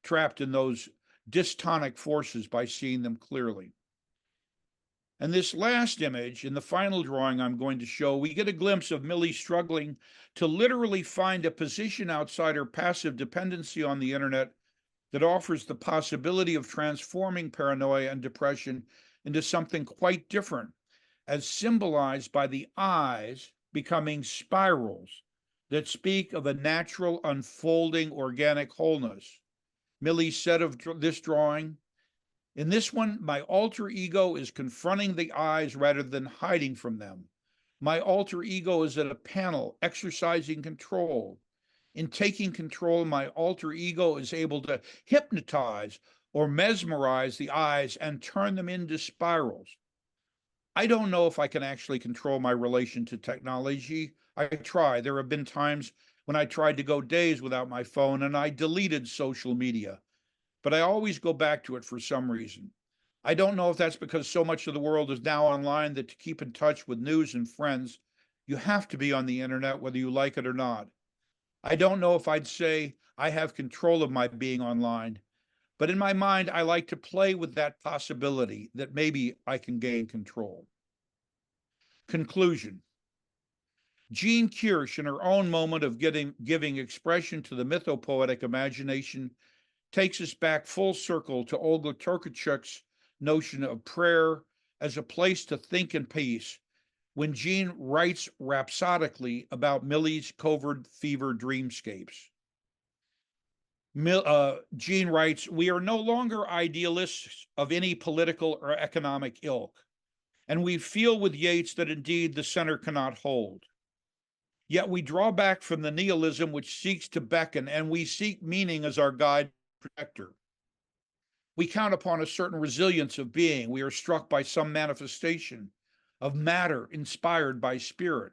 trapped in those dystonic forces by seeing them clearly. And this last image, in the final drawing I'm going to show, we get a glimpse of Millie struggling to literally find a position outside her passive dependency on the internet that offers the possibility of transforming paranoia and depression into something quite different, as symbolized by the eyes becoming spirals that speak of a natural, unfolding, organic wholeness. Millie said of this drawing, in this one, my alter ego is confronting the eyes rather than hiding from them. My alter ego is at a panel exercising control. In taking control, my alter ego is able to hypnotize or mesmerize the eyes and turn them into spirals. I don't know if I can actually control my relation to technology. I try. There have been times when I tried to go days without my phone and I deleted social media, but I always go back to it for some reason. I don't know if that's because so much of the world is now online that to keep in touch with news and friends, you have to be on the internet whether you like it or not. I don't know if I'd say I have control of my being online, but in my mind, I like to play with that possibility that maybe I can gain control. Conclusion. Jean Kirsch, in her own moment of giving expression to the mythopoetic imagination, takes us back full circle to Olga Tokarczuk's notion of prayer as a place to think in peace when Jean writes rhapsodically about Millie's covert fever dreamscapes. Jean writes, "We are no longer idealists of any political or economic ilk, and we feel with Yeats that indeed the center cannot hold. Yet we draw back from the nihilism which seeks to beckon, and we seek meaning as our guide and protector. We count upon a certain resilience of being. We are struck by some manifestation of matter inspired by spirit,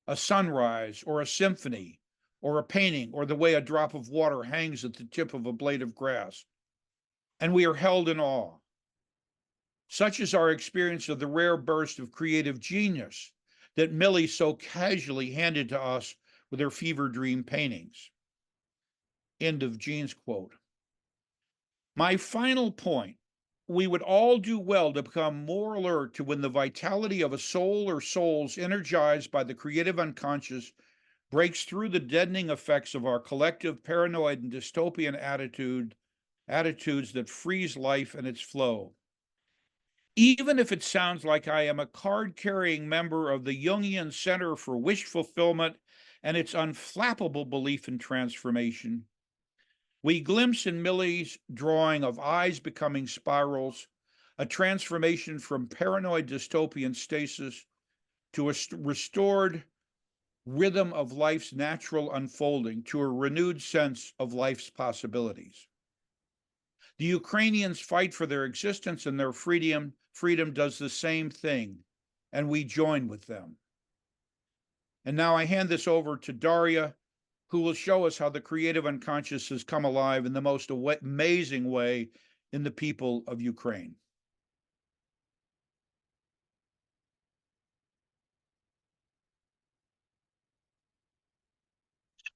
a sunrise or a symphony or a painting or the way a drop of water hangs at the tip of a blade of grass, and we are held in awe. Such is our experience of the rare burst of creative genius that Millie so casually handed to us with her fever dream paintings." End of Jean's quote. My final point: we would all do well to become more alert to when the vitality of a soul or souls energized by the creative unconscious breaks through the deadening effects of our collective paranoid and dystopian attitudes that freeze life and its flow. Even if it sounds like I am a card-carrying member of the Jungian Center for Wish Fulfillment and its unflappable belief in transformation, we glimpse in Millie's drawing of eyes becoming spirals a transformation from paranoid dystopian stasis to a restored rhythm of life's natural unfolding, to a renewed sense of life's possibilities. The Ukrainians fight for their existence, and their freedom does the same thing, and we join with them. And now I hand this over to Daria, who will show us how the creative unconscious has come alive in the most amazing way in the people of Ukraine.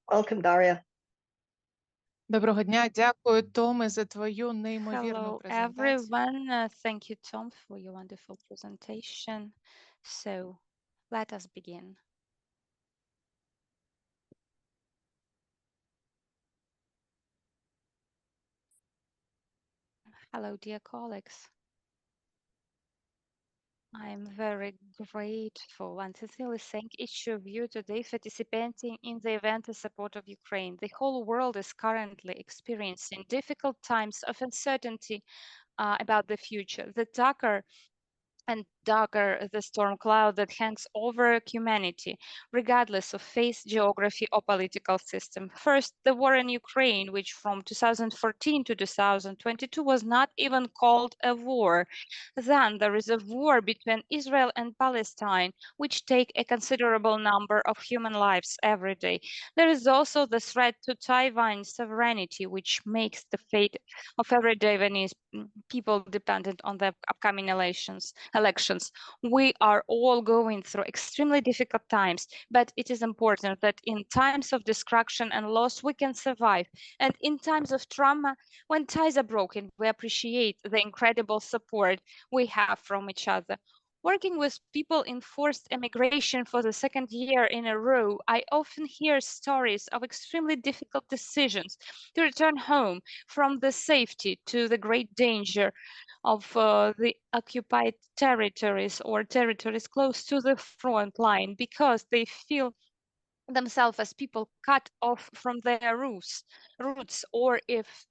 Welcome, Daria.
Доброго дня, дякую, Томе, за твою неймовірну
Hello,
презентацію.
everyone. Thank you, Tom, for your wonderful presentation. So, let us begin. Hello, dear colleagues. I'm very grateful and sincerely thank each of you today for participating in the event in support of Ukraine. The whole world is currently experiencing difficult times of uncertainty about the future. The darker and darker the storm cloud that hangs over humanity, regardless of faith, geography, or political system. First, the war in Ukraine, which from 2014 to 2022 was not even called a war. Then there is a war between Israel and Palestine, which take a considerable number of human lives every day. There is also the threat to Taiwan's sovereignty, which makes the fate of every Taiwanese people dependent on the upcoming elections. We are all going through extremely difficult times, but it is important that in times of destruction and loss, we can survive. And in times of trauma, when ties are broken, we appreciate the incredible support we have from each other. Working with people in forced emigration for the second year in a row, I often hear stories of extremely difficult decisions to return home from the safety to the great danger of the occupied territories or territories close to the front line because they feel themselves as people cut off from their roots, or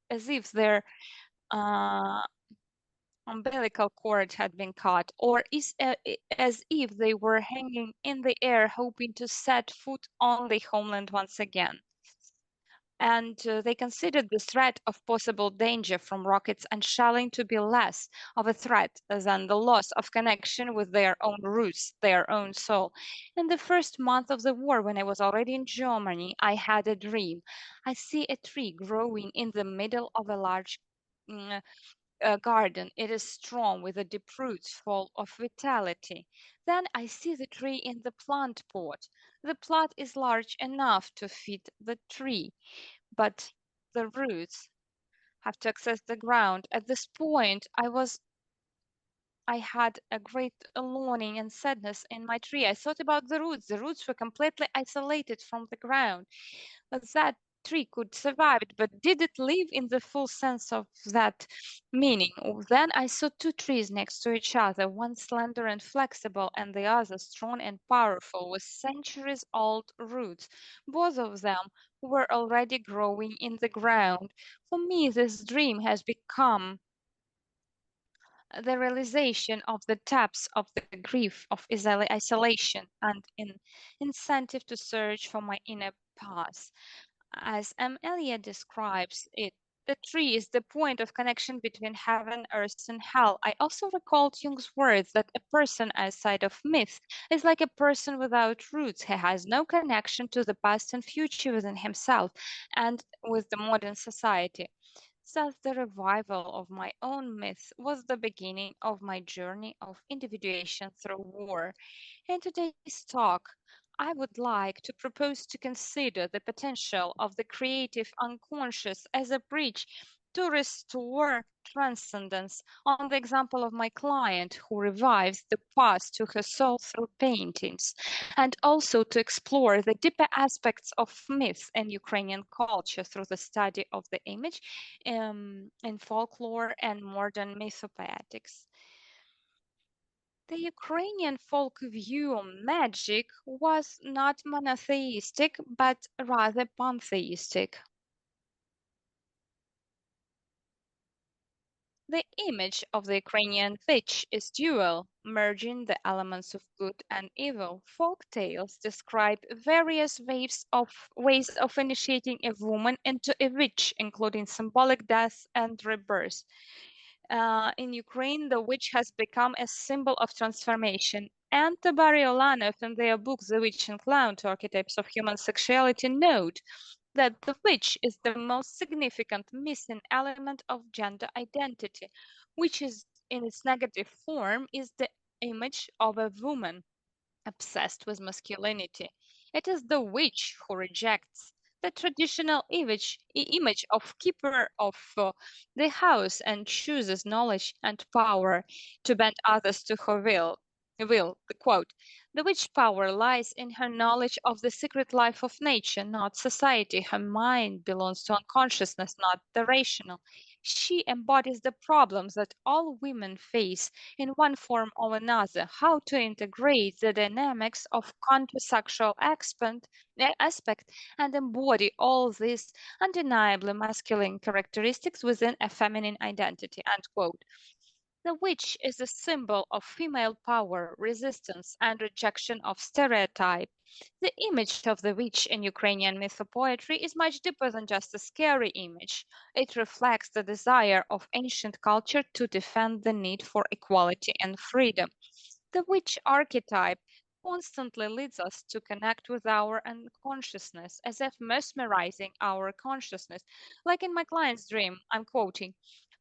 as if their umbilical cord had been cut, or as if they were hanging in the air hoping to set foot on the homeland once again. And they considered the threat of possible danger from rockets and shelling to be less of a threat than the loss of connection with their own roots, their own soul. In the first month of the war, when I was already in Germany, I had a dream. I see a tree growing in the middle of a large garden. It is strong with the deep roots full of vitality. Then I see the tree in the plant pot. The plot is large enough to fit the tree, but the roots have to access the ground. At this point, I had a great longing and sadness in my tree. I thought about the roots. The roots were completely isolated from the ground. But that tree could survive it, but did it live in the full sense of that meaning? Then I saw two trees next to each other, one slender and flexible, and the other strong and powerful, with centuries old roots. Both of them were already growing in the ground. For me, this dream has become the realization of the depths of the grief of isolation and an incentive to search for my inner path. As M. Eliot describes it, the tree is the point of connection between heaven, earth, and hell. I also recalled Jung's words that a person outside of myth is like a person without roots. He has no connection to the past and future within himself and with the modern society. Thus, the revival of my own myth was the beginning of my journey of individuation through war. In today's talk, I would like to propose to consider the potential of the creative unconscious as a bridge to restore transcendence on the example of my client who revives the past to her soul through paintings, and also to explore the deeper aspects of myth and Ukrainian culture through the study of the image in folklore and modern mythopoetics. The Ukrainian folk view of magic was not monotheistic, but rather pantheistic. The image of the Ukrainian witch is dual, merging the elements of good and evil. Folk tales describe various ways of initiating a woman into a witch, including symbolic death and rebirth. In Ukraine, the witch has become a symbol of transformation. And Tabariolanov, in their book The Witch and Clown, Two Archetypes of Human Sexuality, note that the witch is the most significant missing element of gender identity, which is in its negative form is the image of a woman obsessed with masculinity. It is the witch who rejects the traditional image of keeper of the house and chooses knowledge and power to bend others to her will. The quote, the witch power lies in her knowledge of the secret life of nature, not society. Her mind belongs to unconsciousness, not the rational. She embodies the problems that all women face in one form or another, how to integrate the dynamics of countersexual aspect and embody all these undeniably masculine characteristics within a feminine identity. End quote. The witch is a symbol of female power, resistance, and rejection of stereotype. The image of the witch in Ukrainian mythopoetry is much deeper than just a scary image. It reflects the desire of ancient culture to defend the need for equality and freedom. The witch archetype constantly leads us to connect with our unconsciousness, as if mesmerizing our consciousness. Like in my client's dream, I'm quoting,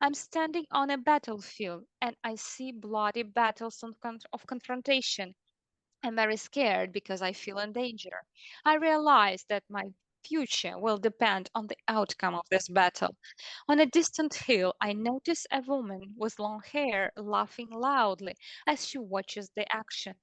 I'm standing on a battlefield and I see bloody battles of confrontation. I'm very scared because I feel in danger. I realize that my future will depend on the outcome of this battle. On a distant hill, I notice a woman with long hair laughing loudly as she watches the action.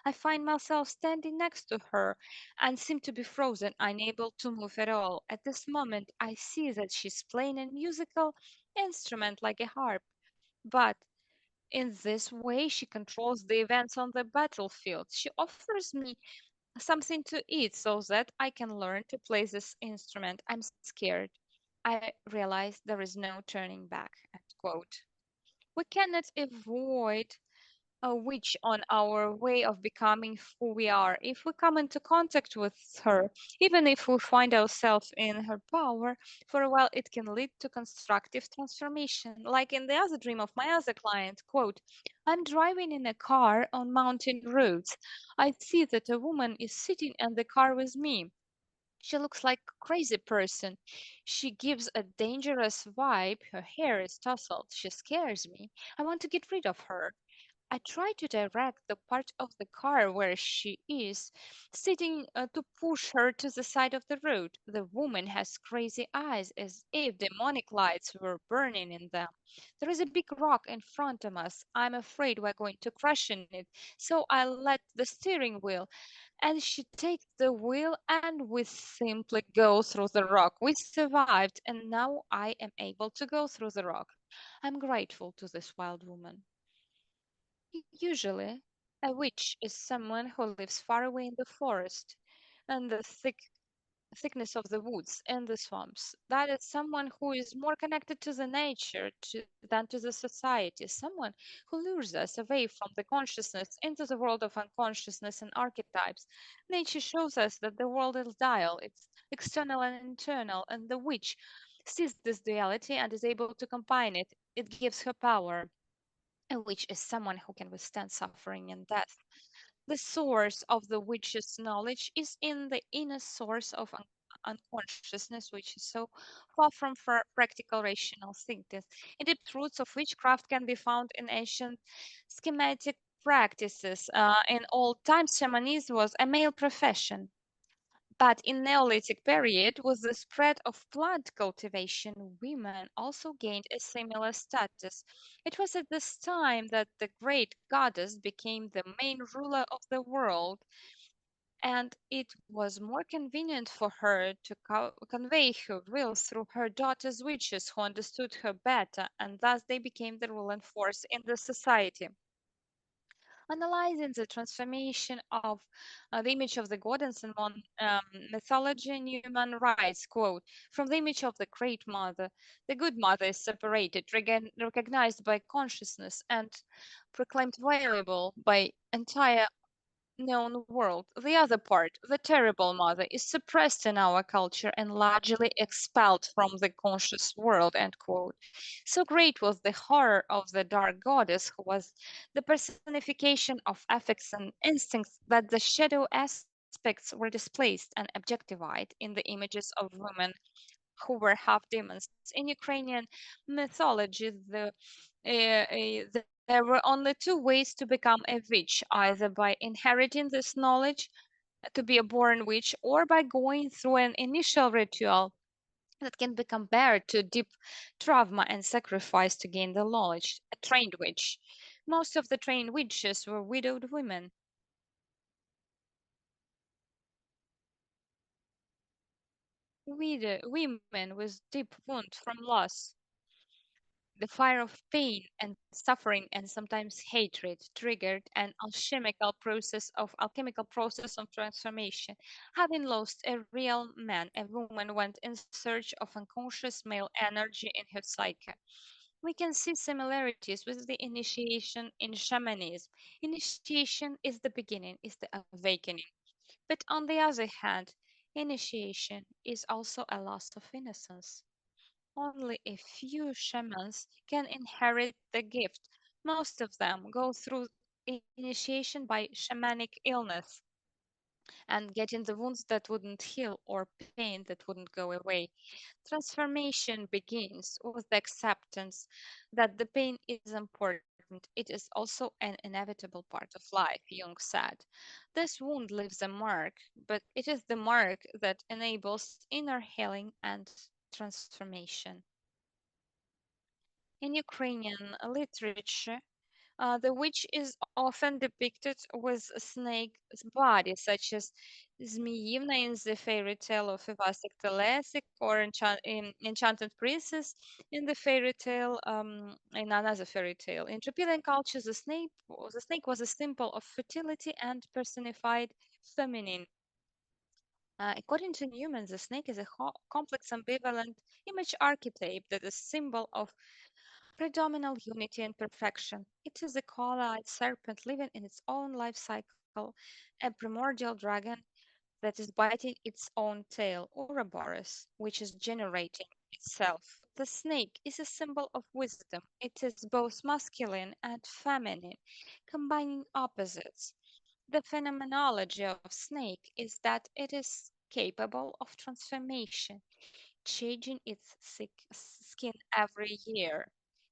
I find myself standing next to her and seem to be frozen, unable to move at all. At this moment, I see that she's playing a musical instrument like a harp, but in this way, she controls the events on the battlefield. She offers me something to eat so that I can learn to play this instrument. I'm scared. I realize there is no turning back. End quote. We cannot avoid a witch on our way of becoming who we are. If we come into contact with her, even if we find ourselves in her power, for a while it can lead to constructive transformation. Like in the other dream of my other client, quote, I'm driving in a car on mountain roads. I see that a woman is sitting in the car with me. She looks like a crazy person. She gives a dangerous vibe. Her hair is tousled. She scares me. I want to get rid of her. I try to direct the part of the car where she is sitting to push her to the side of the road. The woman has crazy eyes as if demonic lights were burning in them. There is a big rock in front of us. I'm afraid we're going to crash in it. So I let the steering wheel and she takes the wheel and we simply go through the rock. We survived and now I am able to go through the rock. I'm grateful to this wild woman. Usually, a witch is someone who lives far away in the forest and the thickness of the woods and the swamps. That is someone who is more connected to the nature than to the society, someone who lures us away from the consciousness into the world of unconsciousness and archetypes. Nature shows us that the world is dual, it's external and internal, and the witch sees this duality and is able to combine it. It gives her power. A witch is someone who can withstand suffering and death. The source of the witch's knowledge is in the inner source of unconsciousness, which is so far from practical rational thinking. And the roots of witchcraft can be found in ancient schematic practices. In old times, shamanism was a male profession. But in Neolithic period, with the spread of plant cultivation, women also gained a similar status. It was at this time that the great goddess became the main ruler of the world, and it was more convenient for her to convey her will through her daughters witches who understood her better, and thus they became the ruling force in the society. Analyzing the transformation of the image of the goddess in one mythology, Newman writes, quote, from the image of the great mother, the good mother is separated, recognized by consciousness, and proclaimed valuable by entire known world. The other part, the terrible mother, is suppressed in our culture and largely expelled from the conscious world. End quote. So great was the horror of the dark goddess, who was the personification of affects and instincts, that the shadow aspects were displaced and objectified in the images of women who were half demons. In Ukrainian mythology, there were only two ways to become a witch, either by inheriting this knowledge to be a born witch or by going through an initial ritual that can become bare to deep trauma and sacrifice to gain the knowledge. A trained witch. Most of the trained witches were widowed women. Women with deep wound from loss, the fire of pain and suffering and sometimes hatred triggered an alchemical process of transformation. Having lost a real man, a woman went in search of unconscious male energy in her psyche. We can see similarities with the initiation in shamanism. Initiation is the beginning, is the awakening. But on the other hand, initiation is also a loss of innocence. Only a few shamans can inherit the gift. Most of them go through initiation by shamanic illness and getting the wounds that wouldn't heal or pain that wouldn't go away. Transformation begins with the acceptance that the pain is important. It is also an inevitable part of life, Jung said. This wound leaves a mark, but it is the mark that enables inner healing and transformation. In Ukrainian literature, the witch is often depicted with a snake's body, such as Zmiyivna in the fairy tale of Ivasik Telesik or Enchanted Princess in the fairy tale, in another fairy tale. In Tropilian culture, the snake was a symbol of fertility and personified feminine. According to Newman, the snake is a complex, ambivalent image archetype that is symbol of predominant unity and perfection. It is a coal-eyed serpent living in its own life cycle, a primordial dragon that is biting its own tail, Ouroboros, which is generating itself. The snake is a symbol of wisdom. It is both masculine and feminine, combining opposites. The phenomenology of snake is that it is capable of transformation, changing its skin every year.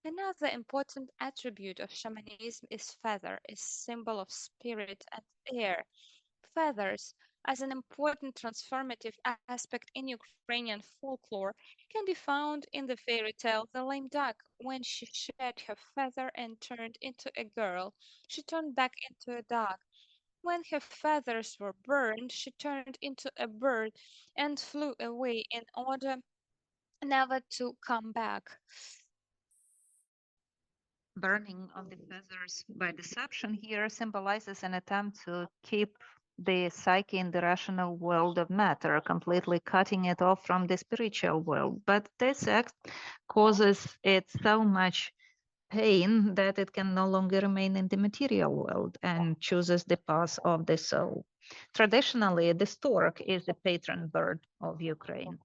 Another important attribute of shamanism is feather, a symbol of spirit and air. Feathers, as an important transformative aspect in Ukrainian folklore, can be found in the fairy tale The Lame Duck. When she shed her feather and turned into a girl, she turned back into a dog. When her feathers were burned, she turned into a bird and flew away in order never to come back. Burning of the feathers by deception here symbolizes an attempt to keep the psyche in the rational world of matter, completely cutting it off from the spiritual world. But this act causes it so much pain that it can no longer remain in the material world and chooses the path of the soul. Traditionally, the stork is the patron bird of Ukraine.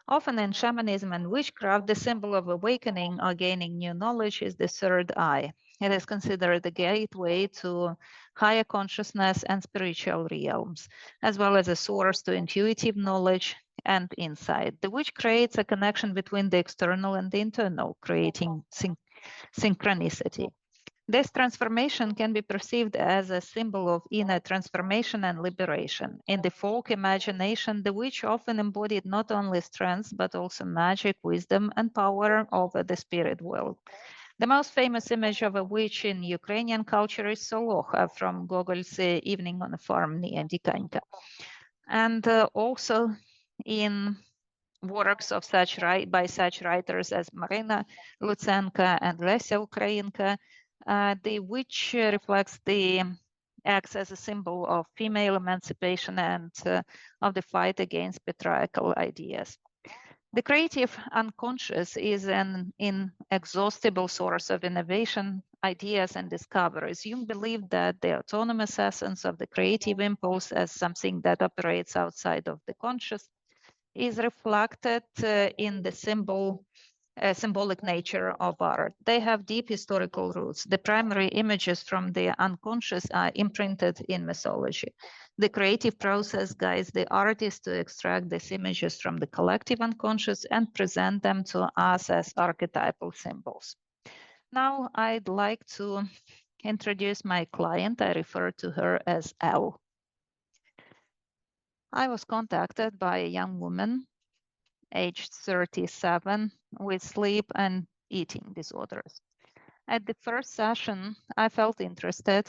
Often in shamanism and witchcraft, the symbol of awakening or gaining new knowledge is the third eye. It is considered the gateway to higher consciousness and spiritual realms, as well as a source to intuitive knowledge and insight. The witch creates a connection between the external and the internal, creating synchronicity. This transformation can be perceived as a symbol of inner transformation and liberation. In the folk imagination, the witch often embodied not only strength, but also magic, wisdom, and power over the spirit world. The most famous image of a witch in Ukrainian culture is Solocha from Gogol's Evening on a Farm near Dikanka. And also in works of by such writers as Marina Lutsenko and Lesia Ukrainka, the witch acts as a symbol of female emancipation and of the fight against patriarchal ideas. The creative unconscious is an inexhaustible source of innovation, ideas, and discoveries. Jung believed that the autonomous essence of the creative impulse as something that operates outside of the conscious is reflected in the symbolic nature of art. They have deep historical roots. The primary images from the unconscious are imprinted in mythology. The creative process guides the artist to extract these images from the collective unconscious and present them to us as archetypal symbols. Now I'd like to introduce my client. I refer to her as Elle. I was contacted by a young woman aged 37 with sleep and eating disorders. At the first session, I felt interested.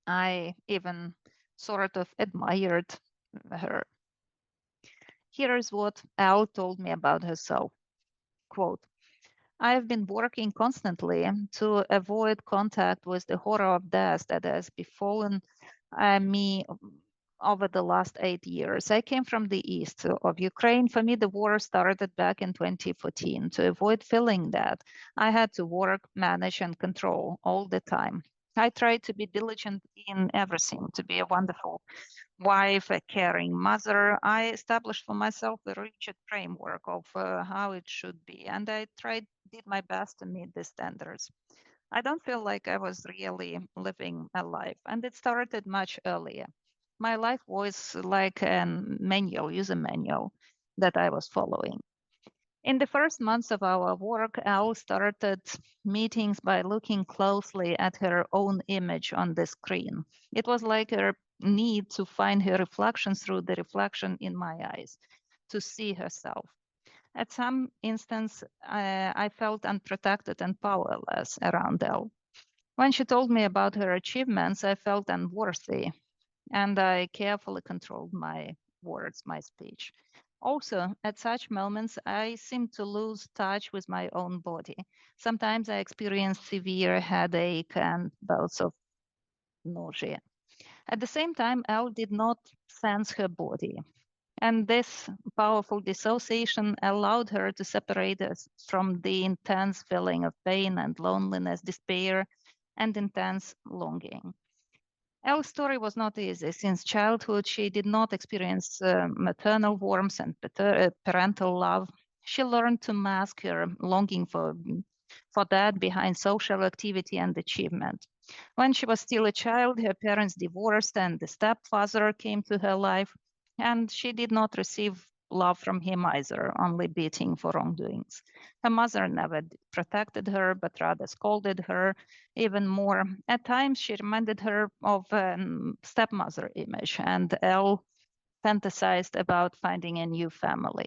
I even sort of admired her. Here is what Elle told me about herself. Quote, I have been working constantly to avoid contact with the horror of death that has befallen me over the last 8 years. I came from the east of Ukraine. For me, the war started back in 2014. To avoid feeling that, I had to work, manage, and control all the time. I tried to be diligent in everything, to be a wonderful wife, a caring mother. I established for myself a rigid framework of how it should be, and I did my best to meet the standards. I don't feel like I was really living a life, and it started much earlier. My life was like a user manual that I was following. In the first months of our work, Elle started meetings by looking closely at her own image on the screen. It was like her need to find her reflection through the reflection in my eyes, to see herself. At some instance, I felt unprotected and powerless around Elle. When she told me about her achievements, I felt unworthy, and I carefully controlled my words, my speech. Also, at such moments, I seemed to lose touch with my own body. Sometimes I experienced severe headache and bouts of nausea. At the same time, Elle did not sense her body. And this powerful dissociation allowed her to separate us from the intense feeling of pain and loneliness, despair, and intense longing. Elle's story was not easy. Since childhood, she did not experience maternal warmth and parental love. She learned to mask her longing for that behind social activity and achievement. When she was still a child, her parents divorced and the stepfather came to her life, and she did not receive love from him either, only beating for wrongdoings. Her mother never protected her, but rather scolded her even more. At times, she reminded her of a stepmother image, and Elle fantasized about finding a new family.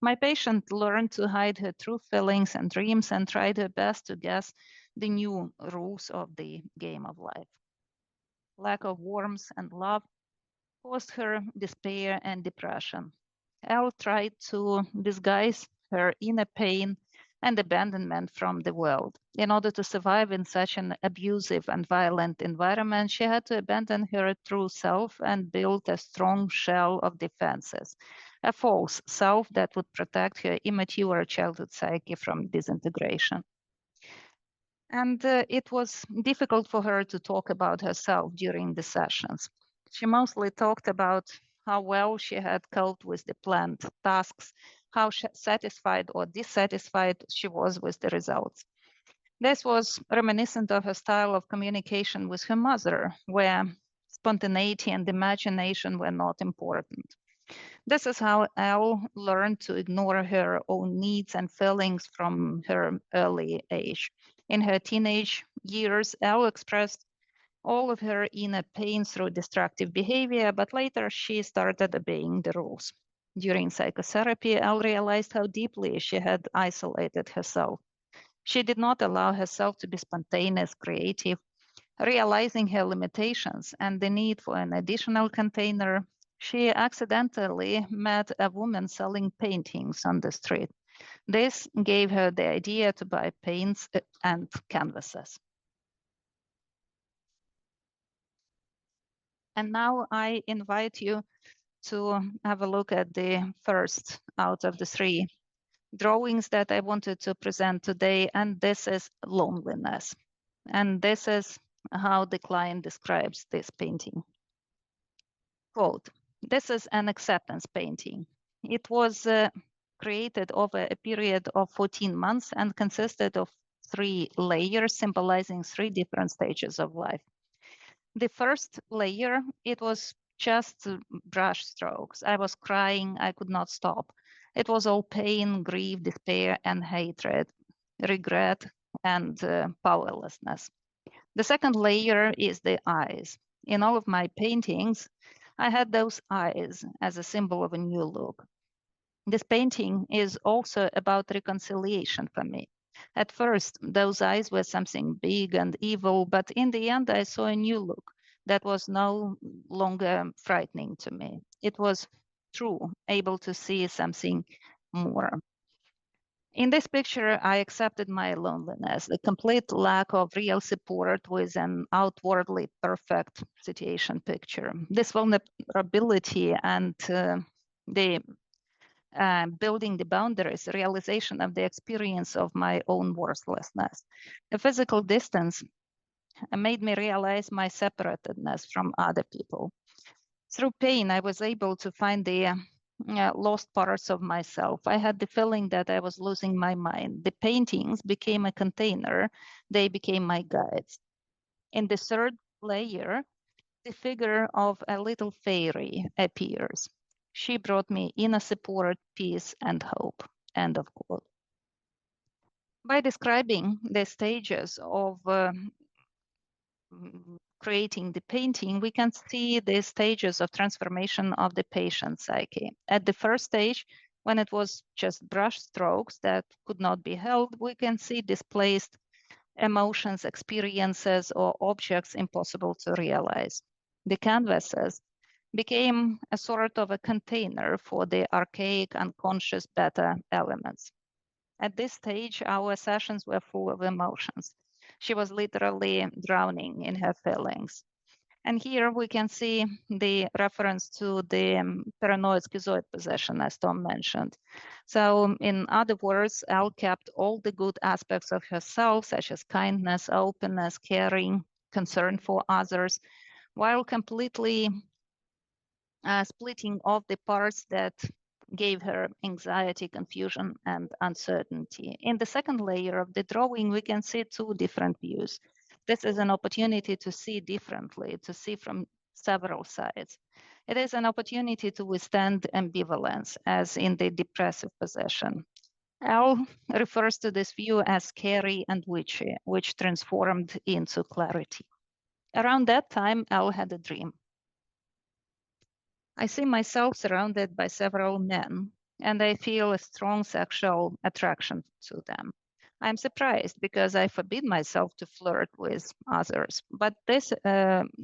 My patient learned to hide her true feelings and dreams and tried her best to guess the new rules of the game of life.
lack of warmth and love caused her despair and depression. Elle tried to disguise her inner pain and abandonment from the world. In order to survive in such an abusive and violent environment, she had to abandon her true self and build a strong shell of defenses, a false self that would protect her immature childhood psyche from disintegration. And it was difficult for her to talk about herself during the sessions. She mostly talked about how well she had coped with the planned tasks, how satisfied or dissatisfied she was with the results. This was reminiscent of her style of communication with her mother, where spontaneity and imagination were not important. This is how Elle learned to ignore her own needs and feelings from her early age. In her teenage years, Elle expressed all of her inner pain through destructive behavior, but later she started obeying the rules. During psychotherapy, Elle realized how deeply she had isolated herself. She did not allow herself to be spontaneous, creative. Realizing her limitations and the need for an additional container, she accidentally met a woman selling paintings on the street. This gave her the idea to buy paints and canvases. And now I invite you to have a look at the first out of the three drawings that I wanted to present today, and this is loneliness. And this is how the client describes this painting. Quote, "This is an acceptance painting. It was created over a period of 14 months and consisted of 3 layers symbolizing 3 different stages of life. The first layer, it was just brush strokes. I was crying, I could not stop. It was all pain, grief, despair, and hatred, regret, and powerlessness. The second layer is the eyes. In all of my paintings, I had those eyes as a symbol of a new look. This painting is also about reconciliation for me. At first, those eyes were something big and evil, but in the end, I saw a new look that was no longer frightening to me. It was true, able to see something more. In this picture, I accepted my loneliness, the complete lack of real support with an outwardly perfect situation picture. This vulnerability and the building the boundaries, realization of the experience of my own worthlessness. The physical distance made me realize my separatedness from other people. Through pain, I was able to find the lost parts of myself. I had the feeling that I was losing my mind. The paintings became a container. They became my guides. In the third layer, the figure of a little fairy appears. She brought me inner support, peace, and hope. End of quote. By describing the stages of creating the painting, we can see the stages of transformation of the patient's psyche. At the first stage, when it was just brush strokes that could not be held, we can see displaced emotions, experiences, or objects impossible to realize. The canvases became a sort of a container for the archaic, unconscious beta elements. At this stage, our sessions were full of emotions. She was literally drowning in her feelings. And here we can see the reference to the paranoid schizoid possession, as Tom mentioned. So in other words, Elle kept all the good aspects of herself, such as kindness, openness, caring, concern for others, while completely splitting off the parts that gave her anxiety, confusion, and uncertainty. In the second layer of the drawing, we can see 2 different views. This is an opportunity to see differently, to see from several sides. It is an opportunity to withstand ambivalence, as in the depressive possession. Elle refers to this view as scary and witchy, which transformed into clarity. Around that time, Elle had a dream. I see myself surrounded by several men, and I feel a strong sexual attraction to them. I'm surprised because I forbid myself to flirt with others, but this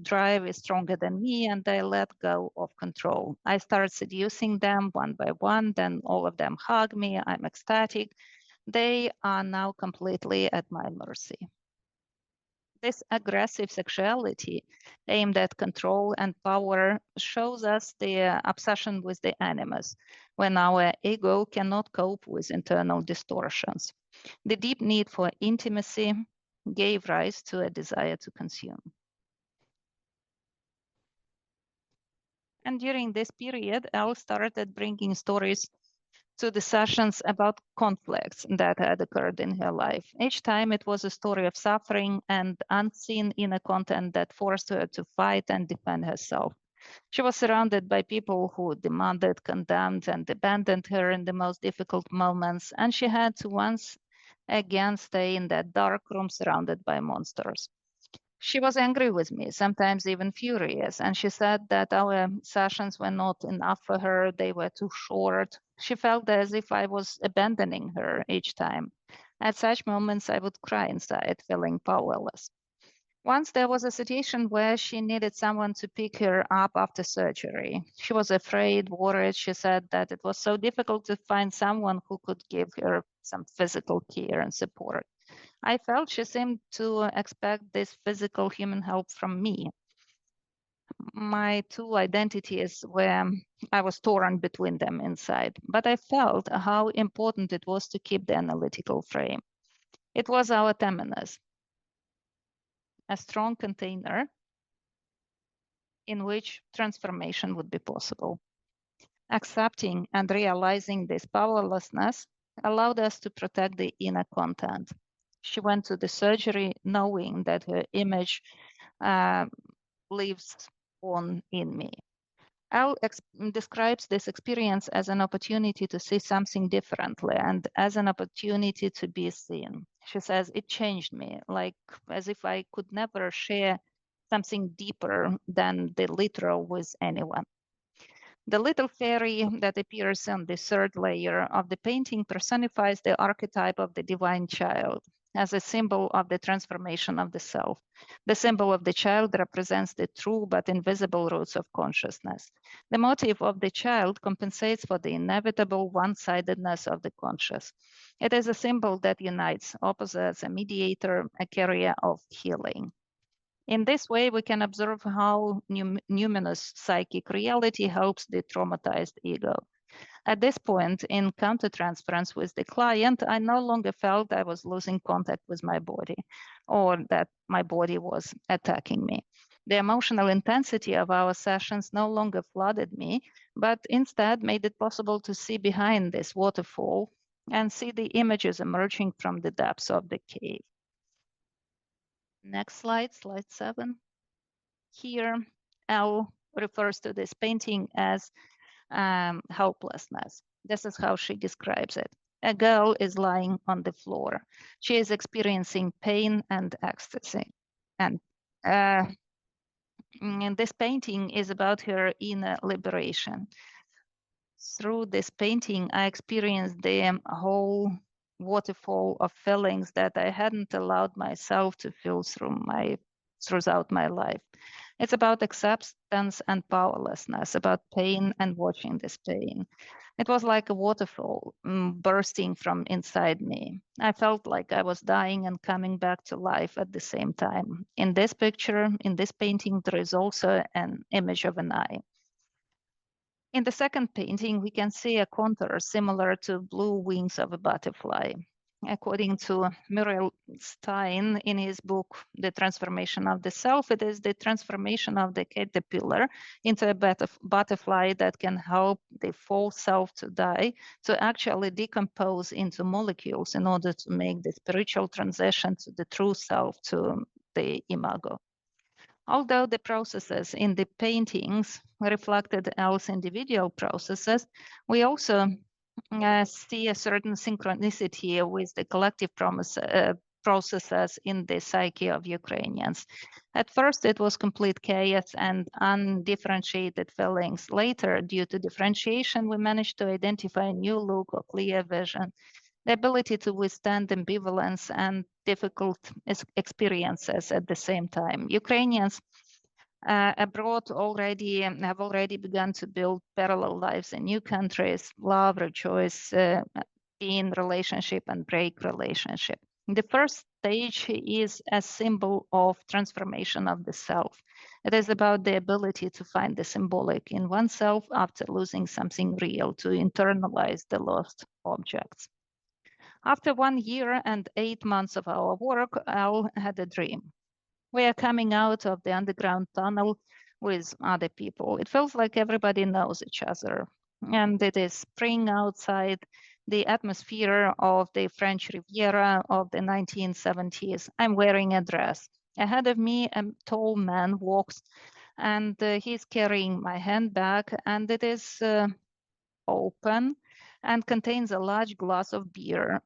drive is stronger than me and I let go of control. I start seducing them one by one, then all of them hug me, I'm ecstatic. They are now completely at my mercy. This aggressive sexuality aimed at control and power shows us the obsession with the animus, when our ego cannot cope with internal distortions. The deep need for intimacy gave rise to a desire to consume. And during this period, Elle started bringing stories to the sessions about conflicts that had occurred in her life. Each time it was a story of suffering and unseen inner content that forced her to fight and defend herself. She was surrounded by people who demanded, condemned, and abandoned her in the most difficult moments, and she had to once again stay in that dark room surrounded by monsters. She was angry with me, sometimes even furious, and she said that our sessions were not enough for her, they were too short. She felt as if I was abandoning her each time. At such moments, I would cry inside, feeling powerless. Once there was a situation where she needed someone to pick her up after surgery. She was afraid, worried. She said that it was so difficult to find someone who could give her some physical care and support. I felt she seemed to expect this physical human help from me. My two identities were, I was torn between them inside, but I felt how important it was to keep the analytical frame. It was our temenos, a strong container in which transformation would be possible. Accepting and realizing this powerlessness allowed us to protect the inner content. She went to the surgery knowing that her image lives on in me. Elle describes this experience as an opportunity to see something differently and as an opportunity to be seen. She says, it changed me, like as if I could never share something deeper than the literal with anyone. The little fairy that appears on the third layer of the painting personifies the archetype of the divine child as a symbol of the transformation of the self. The symbol of the child represents the true but invisible roots of consciousness. The motive of the child compensates for the inevitable one-sidedness of the conscious. It is a symbol that unites opposites, a mediator, a carrier of healing. In this way, we can observe how numinous psychic reality helps the traumatized ego. At this point in countertransference with the client, I no longer felt I was losing contact with my body or that my body was attacking me. The emotional intensity of our sessions no longer flooded me, but instead made it possible to see behind this waterfall and see the images emerging from the depths of the cave. Next slide, slide 7. Here, Elle refers to this painting as helplessness. This is how she describes it. A girl is lying on the floor. She is experiencing pain and ecstasy. And this painting is about her inner liberation. Through this painting, I experienced the whole waterfall of feelings that I hadn't allowed myself to feel throughout my life. It's about acceptance and powerlessness, about pain and watching this pain. It was like a waterfall bursting from inside me. I felt like I was dying and coming back to life at the same time. In this picture, in this painting, there is also an image of an eye. In the second painting, we can see a contour similar to blue wings of a butterfly. According to Muriel Stein in his book, The Transformation of the Self, it is the transformation of the caterpillar into a butterfly that can help the false self to die, to actually decompose into molecules in order to make the spiritual transition to the true self, to the imago. Although the processes in the paintings reflected Elle's individual processes, we also see a certain synchronicity with the collective processes in the psyche of Ukrainians. At first, it was complete chaos and undifferentiated feelings. Later, due to differentiation, we managed to identify a new look or clear vision. the ability to withstand ambivalence and difficult experiences at the same time. Ukrainians abroad have already begun to build parallel lives in new countries, love, rejoice, be in relationship and break relationship. The first stage is a symbol of transformation of the self. It is about the ability to find the symbolic in oneself after losing something real, to internalize the lost objects. After 1 year and 8 months of our work, Al had a dream. We are coming out of the underground tunnel with other people. It feels like everybody knows each other. And it is spring outside, the atmosphere of the French Riviera of the 1970s. I'm wearing a dress. Ahead of me, a tall man walks, and he's carrying my handbag, and it is open and contains a large glass of beer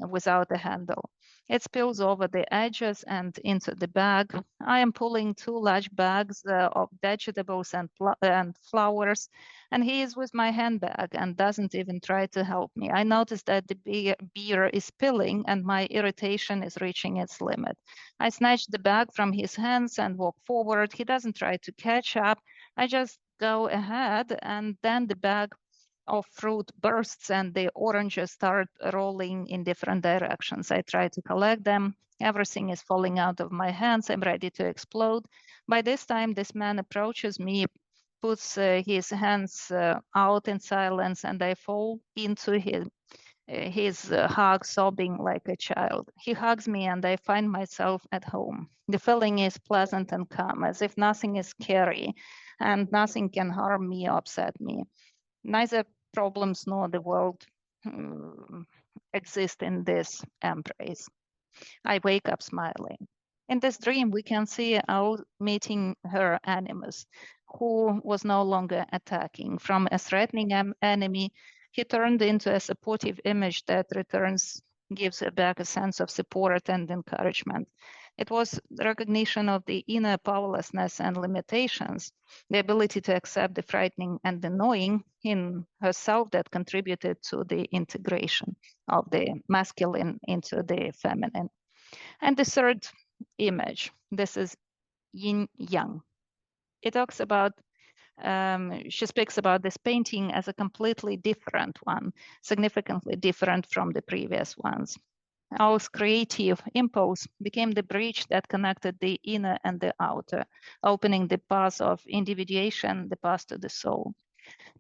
without a handle. It spills over the edges and into the bag. I am pulling 2 large bags of vegetables and flowers, and he is with my handbag and doesn't even try to help me. I notice that the beer is spilling and my irritation is reaching its limit. I snatch the bag from his hands and walk forward. He doesn't try to catch up. I just go ahead, and then the bag of fruit bursts and the oranges start rolling in different directions. I try to collect them. Everything is falling out of my hands. I'm ready to explode. By this time, this man approaches me, puts his hands out in silence, and I fall into his hug, sobbing like a child. He hugs me and I find myself at home. The feeling is pleasant and calm, as if nothing is scary and nothing can harm me or upset me. Neither problems nor the world exist in this embrace. I wake up smiling. In this dream, we can see Al meeting her animus, who was no longer attacking. From a threatening enemy, he turned into a supportive image that gives her back a sense of support and encouragement. It was recognition of the inner powerlessness and limitations, the ability to accept the frightening and the annoying in herself that contributed to the integration of the masculine into the feminine. And the third image, this is yin yang. It talks about, she speaks about this painting as a completely different one, significantly different from the previous ones. Our creative impulse became the bridge that connected the inner and the outer, opening the path of individuation, the path to the soul.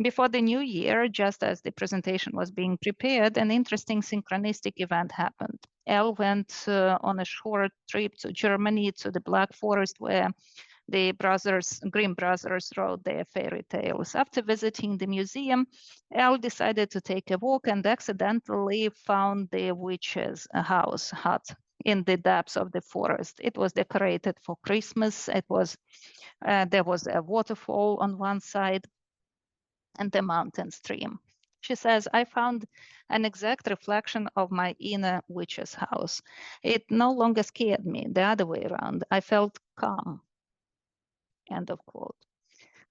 Before the new year, just as the presentation was being prepared, an interesting synchronistic event happened. Elle went on a short trip to Germany, to the Black Forest, where the Grimm brothers wrote their fairy tales. After visiting the museum, Elle decided to take a walk and accidentally found the witch's hut in the depths of the forest. It was decorated for Christmas. There was a waterfall on one side and a mountain stream. She says, I found an exact reflection of my inner witch's house. It no longer scared me, the other way around. I felt calm. End of quote.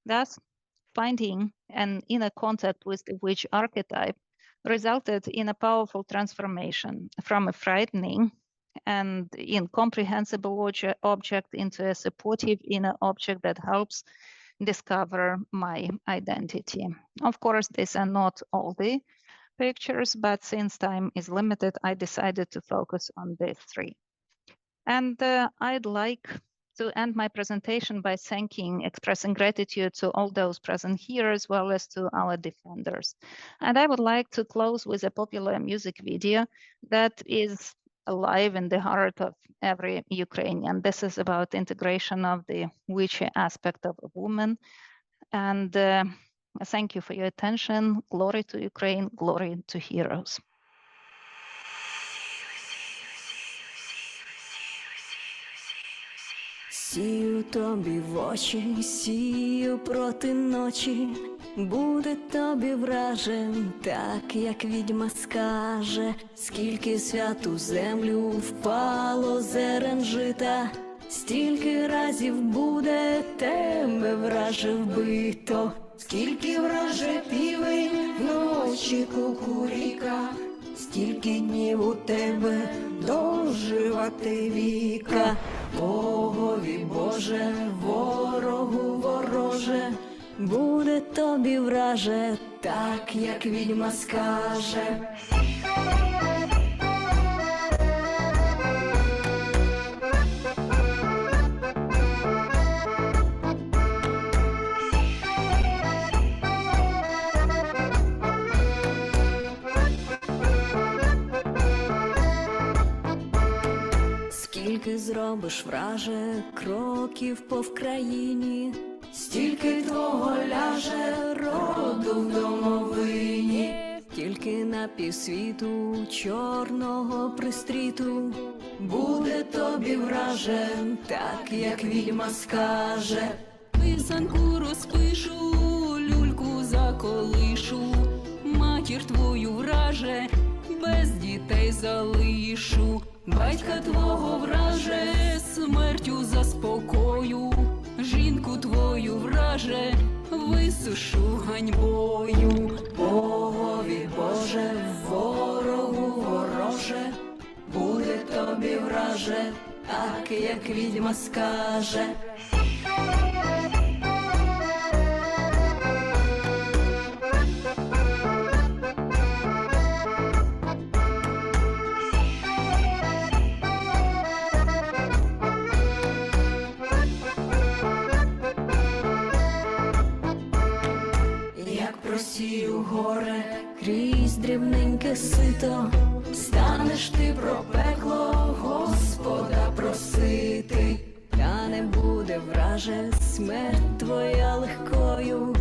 Thus, finding an inner contact with the witch archetype resulted in a powerful transformation from a frightening and incomprehensible object into a supportive inner object that helps discover my identity. Of course, these are not all the pictures, but since time is limited, I decided to focus on these 3. And I'd like to end my presentation by expressing gratitude to all those present here, as well as to our defenders. And I would like to close with a popular music video that is alive in the heart of every Ukrainian. This is about integration of the witchy aspect of a woman. And thank you for your attention. Glory to Ukraine, glory to heroes.
Сію тобі в очі, сію проти ночі, буде тобі вражен, так як відьма скаже, скільки святу землю впало зерен жита, стільки разів буде тебе враже вбито, скільки враже півень вночі кукуріка, стільки днів у тебе доживати віка. Богові Боже, ворогу вороже, буде тобі враже, так як відьма скаже. Скільки зробиш, враже, кроків по Вкраїні, стільки твого ляже роду в домовині. Тільки на півсвіту чорного пристріту буде тобі враже, так як відьма скаже. Писанку розпишу, люльку заколишу, матір твою враже, без дітей залишу. Батька твого враже, смертю заспокою, жінку твою враже, висушу ганьбою. Богові Боже, ворогу вороже, буде тобі враже, так як відьма скаже. Просію горе крізь дрібненьке сито, станеш ти про пекло Господа просити. Та не буде враже смерть твоя легкою,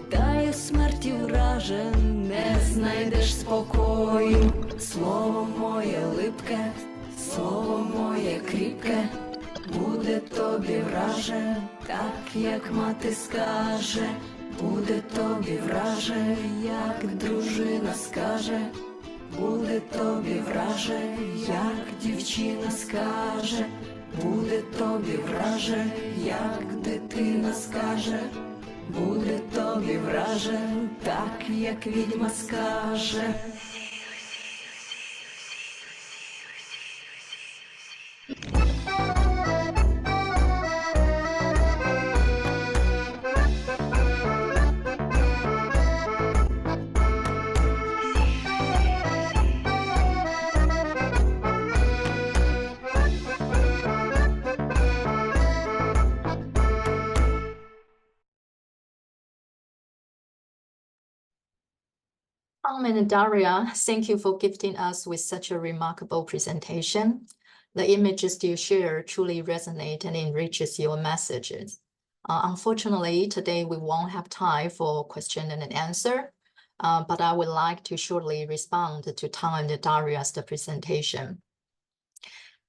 та й смерті враже не знайдеш спокою. Слово моє липке, слово моє кріпке, буде тобі враже, так як мати скаже. Буде тобі враже, як дружина скаже, буде тобі враже, як дівчина скаже, буде тобі враже, як дитина скаже, буде тобі враже, так як відьма скаже.
And Daria, thank you for gifting us with such a remarkable presentation. The images you share truly resonate and enriches your messages. Unfortunately, today we won't have time for question and answer, but I would like to shortly respond to Tang and Daria's presentation.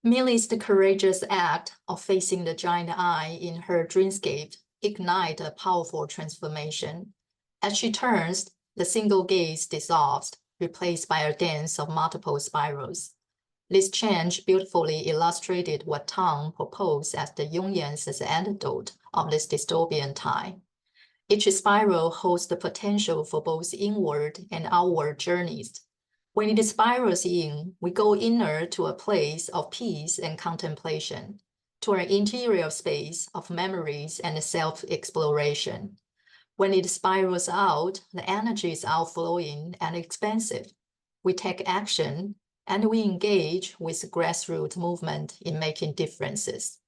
Millie's courageous act of facing the giant eye in her dreamscape ignite a powerful transformation. As she turns, the single gaze dissolves, replaced by a dance of multiple spirals. This change beautifully illustrated what Tang proposed as the Jungian's antidote of this dystopian time. Each spiral holds the potential for both inward and outward journeys. When it spirals in, we go inner to a place of peace and contemplation, to an interior space of memories and self-exploration. When it spirals out, the energy is outflowing and expansive. We take action and we engage with grassroots movement in making differences.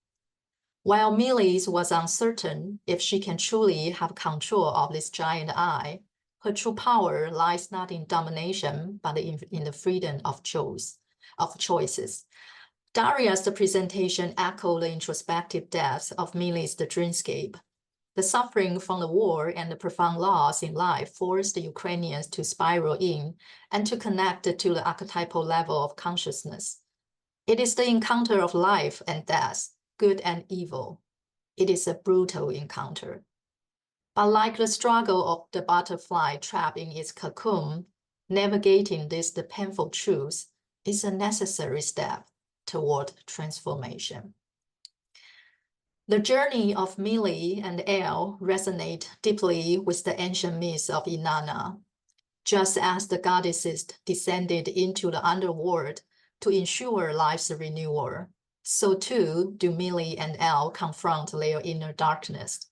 While Millie's was uncertain if she can truly have control of this giant eye, her true power lies not in domination, but in the freedom of choices. Daria's presentation echoed the introspective depths of Millie's dreamscape. The suffering from the war and the profound loss in life forced the Ukrainians to spiral in and to connect to the archetypal level of consciousness. It is the encounter of life and death, good and evil. It is a brutal encounter. But like the struggle of the butterfly trapped in its cocoon, navigating this the painful truth is a necessary step toward transformation. The journey of Millie and El resonate deeply with the ancient myths of Inanna. Just as the goddesses descended into the underworld to ensure life's renewal, so too do Millie and Elle confront their inner darkness.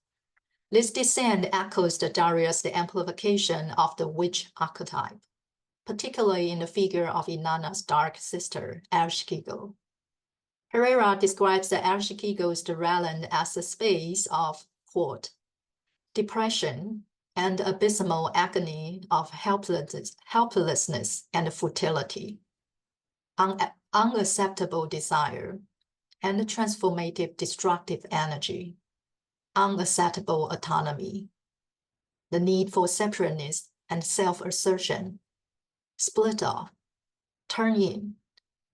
This descent echoes the Daria's amplification of the witch archetype, particularly in the figure of Inanna's dark sister, Ereshkigal. Herrera describes the Ereshkigal's realm as a space of, quote, depression and abysmal agony of helplessness and futility, unacceptable desire, and transformative destructive energy, unacceptable autonomy, the need for separateness and self-assertion, split off, turn in,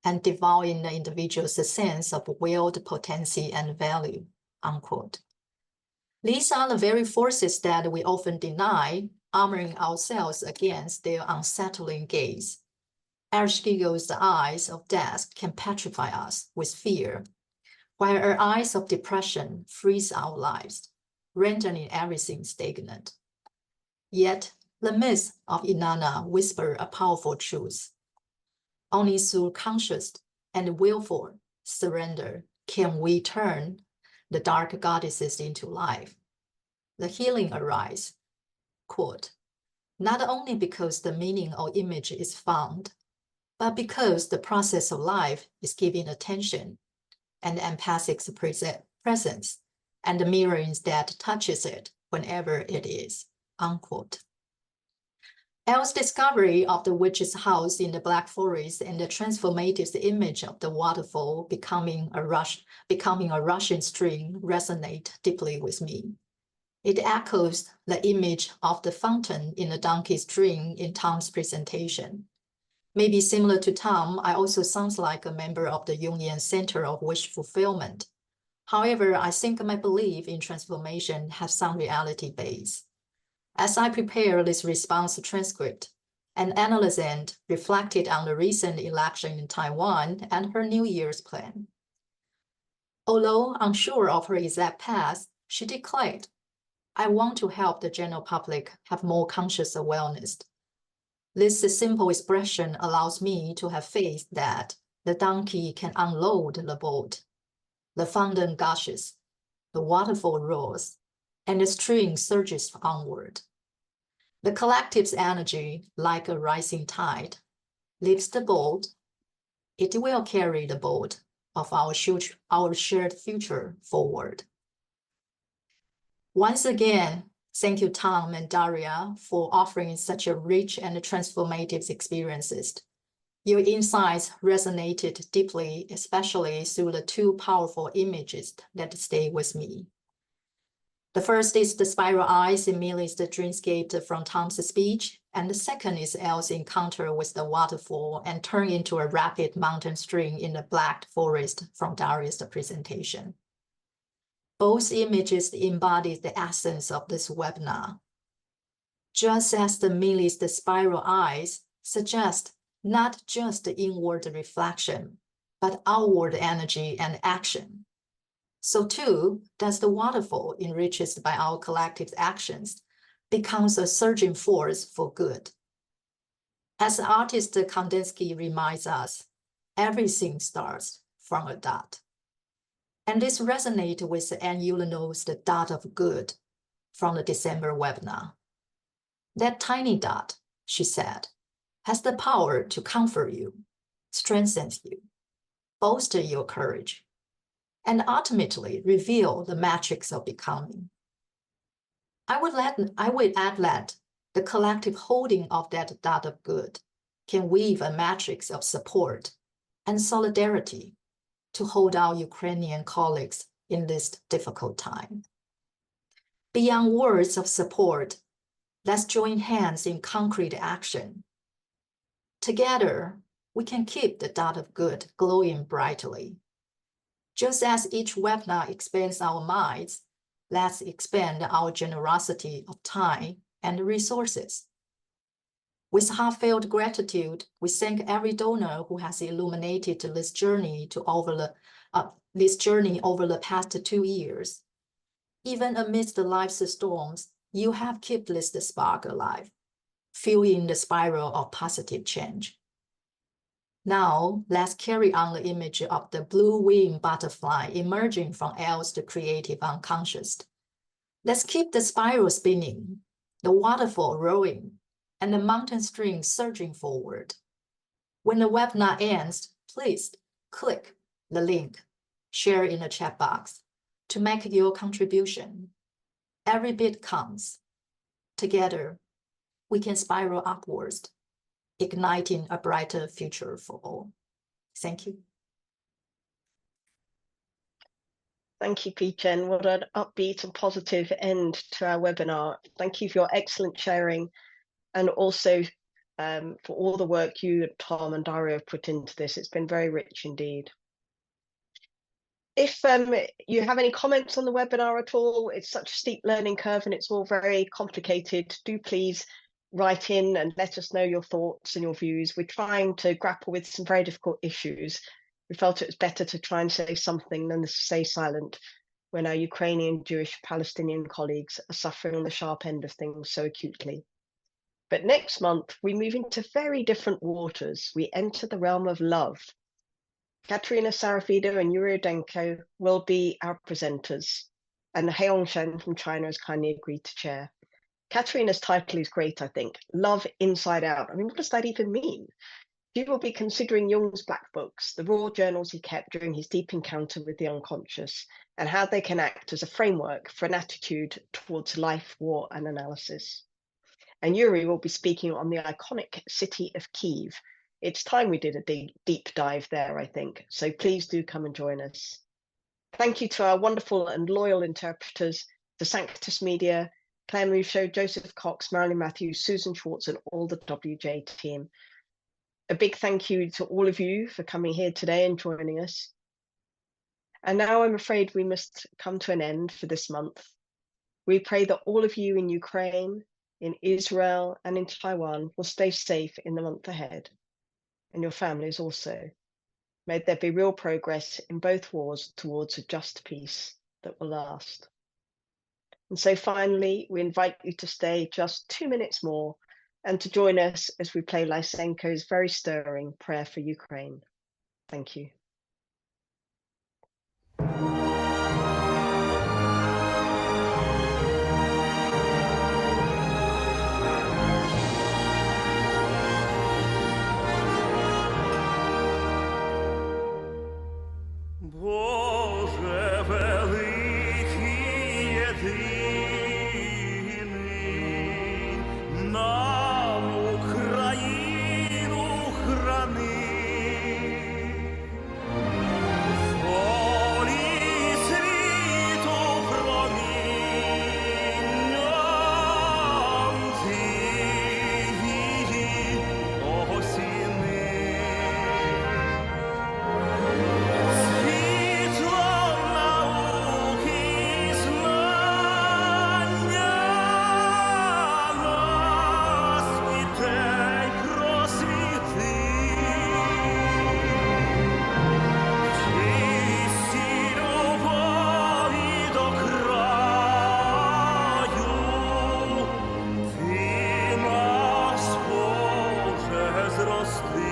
and devouring the individual's sense of willed potency and value, unquote. These are the very forces that we often deny, armoring ourselves against their unsettling gaze. Ereshkigal's eyes of death can petrify us with fear, while her eyes of depression freeze our lives, rendering everything stagnant. Yet, the myths of Inanna whisper a powerful truth. Only through conscious and willful surrender can we turn the dark goddesses into life. The healing arises, quote, not only because the meaning or image is found, but because the process of life is given attention and empathic presence and the mirroring that touches it whenever it is, unquote. Elle's discovery of the witch's house in the Black Forest and the transformative image of the waterfall becoming a rushing stream resonate deeply with me. It echoes the image of the fountain in the donkey's dream in Tom's presentation. Maybe similar to Tom, I also sound like a member of the Jungian Center of Wish Fulfillment. However, I think my belief in transformation has some reality base. As I prepare this response transcript, an analyst reflected on the recent election in Taiwan and her New Year's plan. Although unsure of her exact path, she declared, I want to help the general public have more conscious awareness. This simple expression allows me to have faith that the donkey can unload the boat. The fountain gushes, the waterfall roars, and the stream surges onward. The collective's energy, like a rising tide, lifts the boat. It will carry the boat of our shared future forward. Once again, thank you, Tom and Daria, for offering such a rich and transformative experiences. Your insights resonated deeply, especially through the two powerful images that stay with me. The first is the spiral eyes in Millie's dreamscape from Tom's speech, and the second is Elle's encounter with the waterfall and turn into a rapid mountain stream in the Black Forest from Daria's presentation. Both images embody the essence of this webinar. Just as the Millie's spiral eyes suggest not just the inward reflection, but outward energy and action. So too does the waterfall, enriched by our collective actions, becomes a surging force for good. As artist Kandinsky reminds us, everything starts from a dot. And this resonates with Anne Ulino's The Dot of Good from the December webinar. That tiny dot, she said, has the power to comfort you, strengthen you, bolster your courage, and ultimately reveal the matrix of becoming. I would add that the collective holding of that dot of good can weave a matrix of support and solidarity to hold our Ukrainian colleagues in this difficult time. Beyond words of support, let's join hands in concrete action. Together, we can keep the dot of good glowing brightly. Just as each webinar expands our minds, let's expand our generosity of time and resources. With heartfelt gratitude, we thank every donor who has illuminated this journey over the past 2 years. Even amidst the life's storms, you have kept this spark alive. fueling the spiral of positive change. Now, let's carry on the image of the blue-winged butterfly emerging from else the creative unconscious. Let's keep the spiral spinning, the waterfall rolling, and the mountain stream surging forward. When the webinar ends, please click the link, share in the chat box to make your contribution. Every bit counts. Together, we can spiral upwards, igniting a brighter future for all. Thank you.
Thank you, Pichen. What an upbeat and positive end to our webinar. Thank you for your excellent sharing, and also for all the work you, Tom and Daria have put into this. It's been very rich indeed. If you have any comments on the webinar at all, it's such a steep learning curve and it's all very complicated. Do please write in and let us know your thoughts and your views. We're trying to grapple with some very difficult issues. We felt it was better to try and say something than to stay silent when our Ukrainian, Jewish, Palestinian colleagues are suffering on the sharp end of things so acutely. But next month, we move into very different waters. We enter the realm of love. Katerina Sarafida and Yuri Odenko will be our presenters, and Heong Shen from China has kindly agreed to chair. Katerina's title is great, I think. Love Inside Out. I mean, what does that even mean? She will be considering Jung's black books, the raw journals he kept during his deep encounter with the unconscious, and how they can act as a framework for an attitude towards life, war, and analysis. And Yuri will be speaking on the iconic city of Kyiv. It's time we did a deep dive there, I think. So please do come and join us. Thank you to our wonderful and loyal interpreters, to Sanctus Media, Claire Mouchot, Joseph Cox, Marilyn Matthews, Susan Schwartz, and all the WJ team. A big thank you to all of you for coming here today and joining us. And now I'm afraid we must come to an end for this month. We pray that all of you in Ukraine, in Israel, and in Taiwan will stay safe in the month ahead, and your families also. May there be real progress in both wars towards a just peace that will last. And so finally, we invite you to stay just 2 minutes more and to join us as we play Lysenko's very stirring Prayer for Ukraine. Thank you.
Боже великий єдиний, нам Україну храни. Волі світу промінням ти її осіни. Зрости.